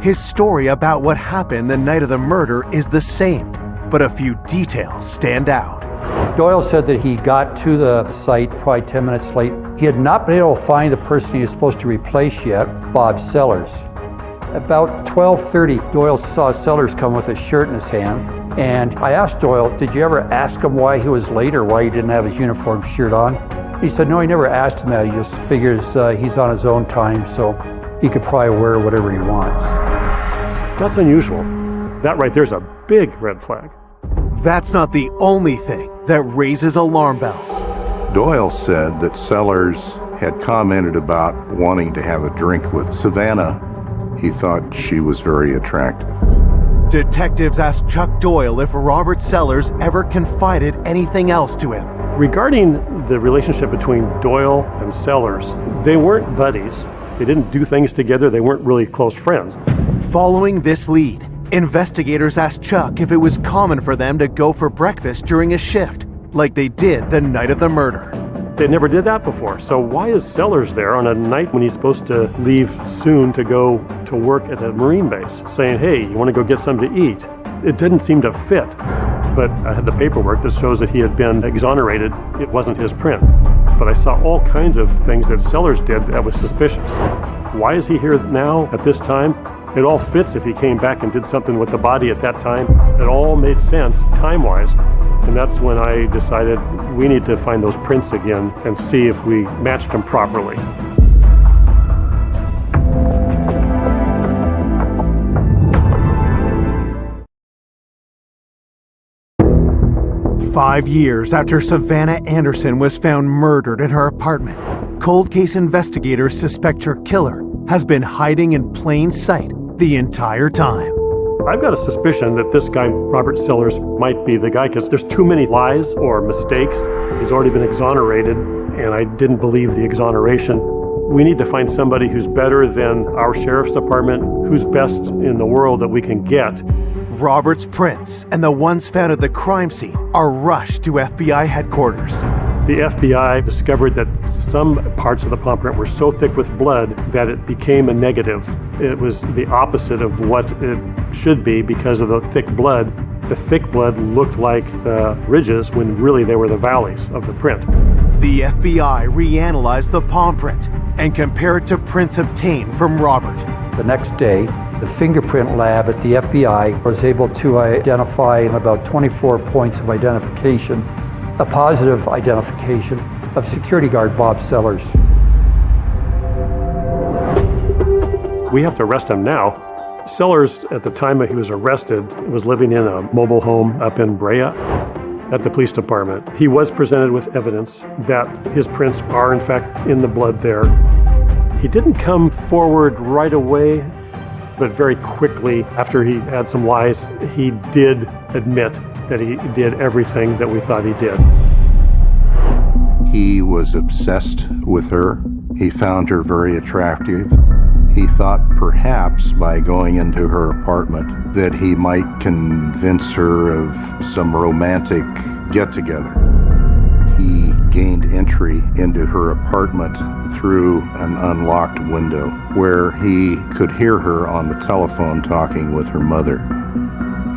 His story about what happened the night of the murder is the same, but a few details stand out. Doyle said that he got to the site probably 10 minutes late. He had not been able to find the person he was supposed to replace yet, Bob Sellers. About 12:30, Doyle saw Sellers come with a shirt in his hand, and I asked Doyle, did you ever ask him why he was late or why he didn't have his uniform shirt on? He said, no, he never asked him that. He just figures he's on his own time, so he could probably wear whatever he wants. That's unusual. That right there's a big red flag. That's not the only thing that raises alarm bells. Doyle said that Sellers had commented about wanting to have a drink with Savannah. He thought she was very attractive. Detectives asked Chuck Doyle if Robert Sellers ever confided anything else to him. Regarding the relationship between Doyle and Sellers, they weren't buddies. They didn't do things together. They weren't really close friends. Following this lead, investigators asked Chuck if it was common for them to go for breakfast during a shift, like they did the night of the murder. They never did that before, so why is Sellers there on a night when he's supposed to leave soon to go to work at a Marine base, saying, hey, you want to go get something to eat? It didn't seem to fit, but I had the paperwork that shows that he had been exonerated. It wasn't his print, but I saw all kinds of things that Sellers did that was suspicious. Why is he here now at this time? It all fits if he came back and did something with the body at that time. It all made sense time-wise. And that's when I decided we need to find those prints again and see if we matched them properly. "5 years after Savannah Anderson was found murdered in her apartment, cold case investigators suspect her killer has been hiding in plain sight the entire time. I've got a suspicion that this guy, Robert Sellers, might be the guy because there's too many lies or mistakes. He's already been exonerated, and I didn't believe the exoneration. We need to find somebody who's better than our sheriff's department, who's best in the world that we can get. Robert's prints and the ones found at the crime scene are rushed to FBI headquarters. The FBI discovered that some parts of the palm print were so thick with blood that it became a negative. It was the opposite of what it should be because of the thick blood. The thick blood looked like the ridges when really they were the valleys of the print. The FBI reanalyzed the palm print and compared it to prints obtained from Robert. The next day, the fingerprint lab at the FBI was able to identify in about 24 points of identification a positive identification of security guard Bob Sellers. We have to arrest him now. Sellers, at the time that he was arrested, was living in a mobile home up in Brea at the police department. He was presented with evidence that his prints are in fact in the blood there. He didn't come forward right away, but very quickly after he had some lies, he did admit that he did everything that we thought he did. He was obsessed with her. He found her very attractive. He thought perhaps by going into her apartment that he might convince her of some romantic get-together. He gained entry into her apartment through an unlocked window where he could hear her on the telephone talking with her mother.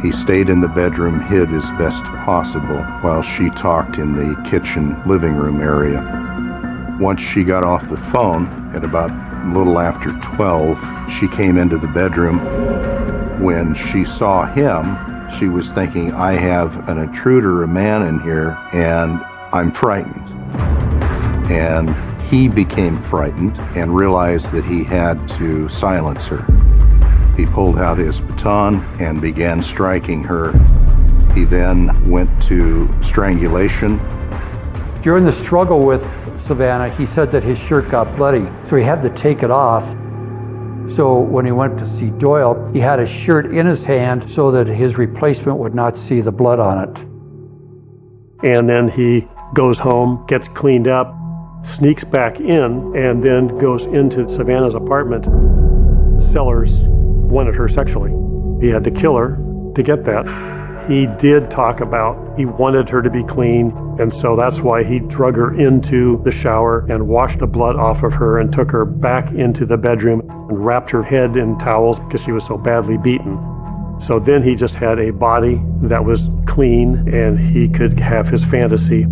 He stayed in the bedroom, hid as best possible, while she talked in the kitchen living room area. Once she got off the phone, at about a little after 12, she came into the bedroom. When she saw him, she was thinking, I have an intruder, a man in here, and I'm frightened. And he became frightened and realized that he had to silence her. He pulled out his baton and began striking her. He then went to strangulation. During the struggle with Savannah, he said that his shirt got bloody, so he had to take it off. So when he went to see Doyle, he had his shirt in his hand so that his replacement would not see the blood on it. And then he goes home, gets cleaned up, sneaks back in, and then goes into Savannah's apartment. Sellers wanted her sexually. He had to kill her to get that. He did talk about he wanted her to be clean, and so that's why he drug her into the shower and washed the blood off of her and took her back into the bedroom and wrapped her head in towels because she was so badly beaten. So then he just had a body that was clean and he could have his fantasy.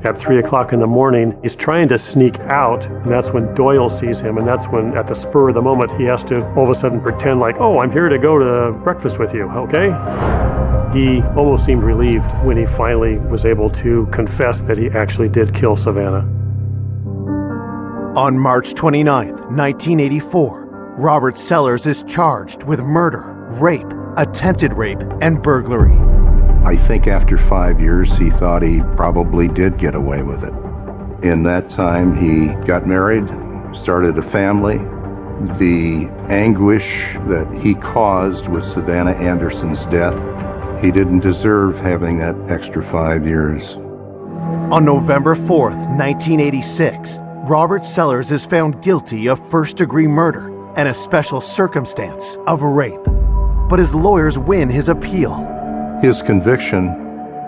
At 3 o'clock in the morning, he's trying to sneak out, and that's when Doyle sees him, and that's when, at the spur of the moment, he has to all of a sudden pretend like, oh, I'm here to go to breakfast with you, okay? He almost seemed relieved when he finally was able to confess that he actually did kill Savannah. On March 29, 1984, Robert Sellers is charged with murder, rape, attempted rape, and burglary. I think after 5 years, he thought he probably did get away with it. In that time, he got married, started a family. The anguish that he caused with Savannah Anderson's death, he didn't deserve having that extra 5 years. On November 4th, 1986, Robert Sellers is found guilty of first-degree murder and a special circumstance of rape. But his lawyers win his appeal. His conviction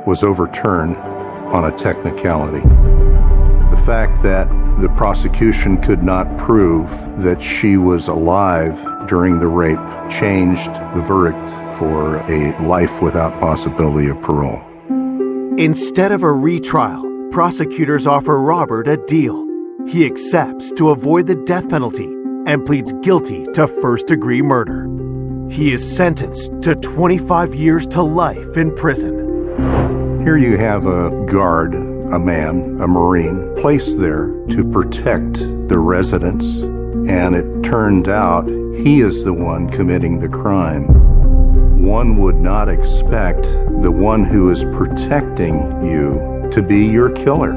was overturned on a technicality. The fact that the prosecution could not prove that she was alive during the rape changed the verdict for a life without possibility of parole. Instead of a retrial, prosecutors offer Robert a deal. He accepts to avoid the death penalty and pleads guilty to first-degree murder. He is sentenced to 25 years to life in prison. Here you have a guard, a man, a Marine, placed there to protect the residents, and it turned out he is the one committing the crime. One would not expect the one who is protecting you to be your killer.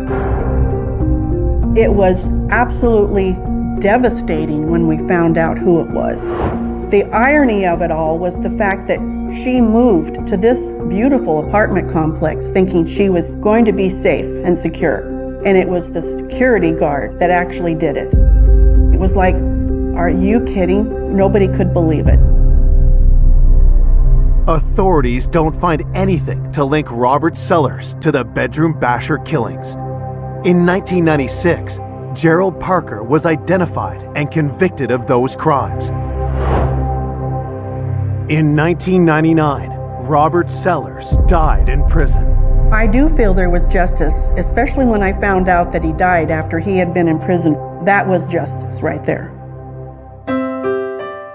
It was absolutely devastating when we found out who it was. The irony of it all was the fact that she moved to this beautiful apartment complex thinking she was going to be safe and secure. And it was the security guard that actually did it. It was like, are you kidding? Nobody could believe it. Authorities don't find anything to link Robert Sellers to the bedroom basher killings. In 1996, Gerald Parker was identified and convicted of those crimes. In 1999, Robert Sellers died in prison. I do feel there was justice, especially when I found out that he died after he had been in prison. That was justice right there.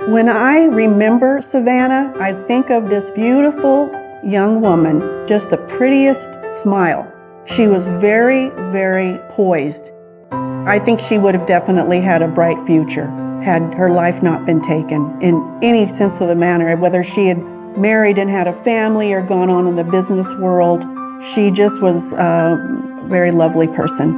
When I remember Savannah, I think of this beautiful young woman, just the prettiest smile. She was very, very poised. I think she would have definitely had a bright future had her life not been taken in any sense of the manner, whether she had married and had a family or gone on in the business world. She just was a very lovely person.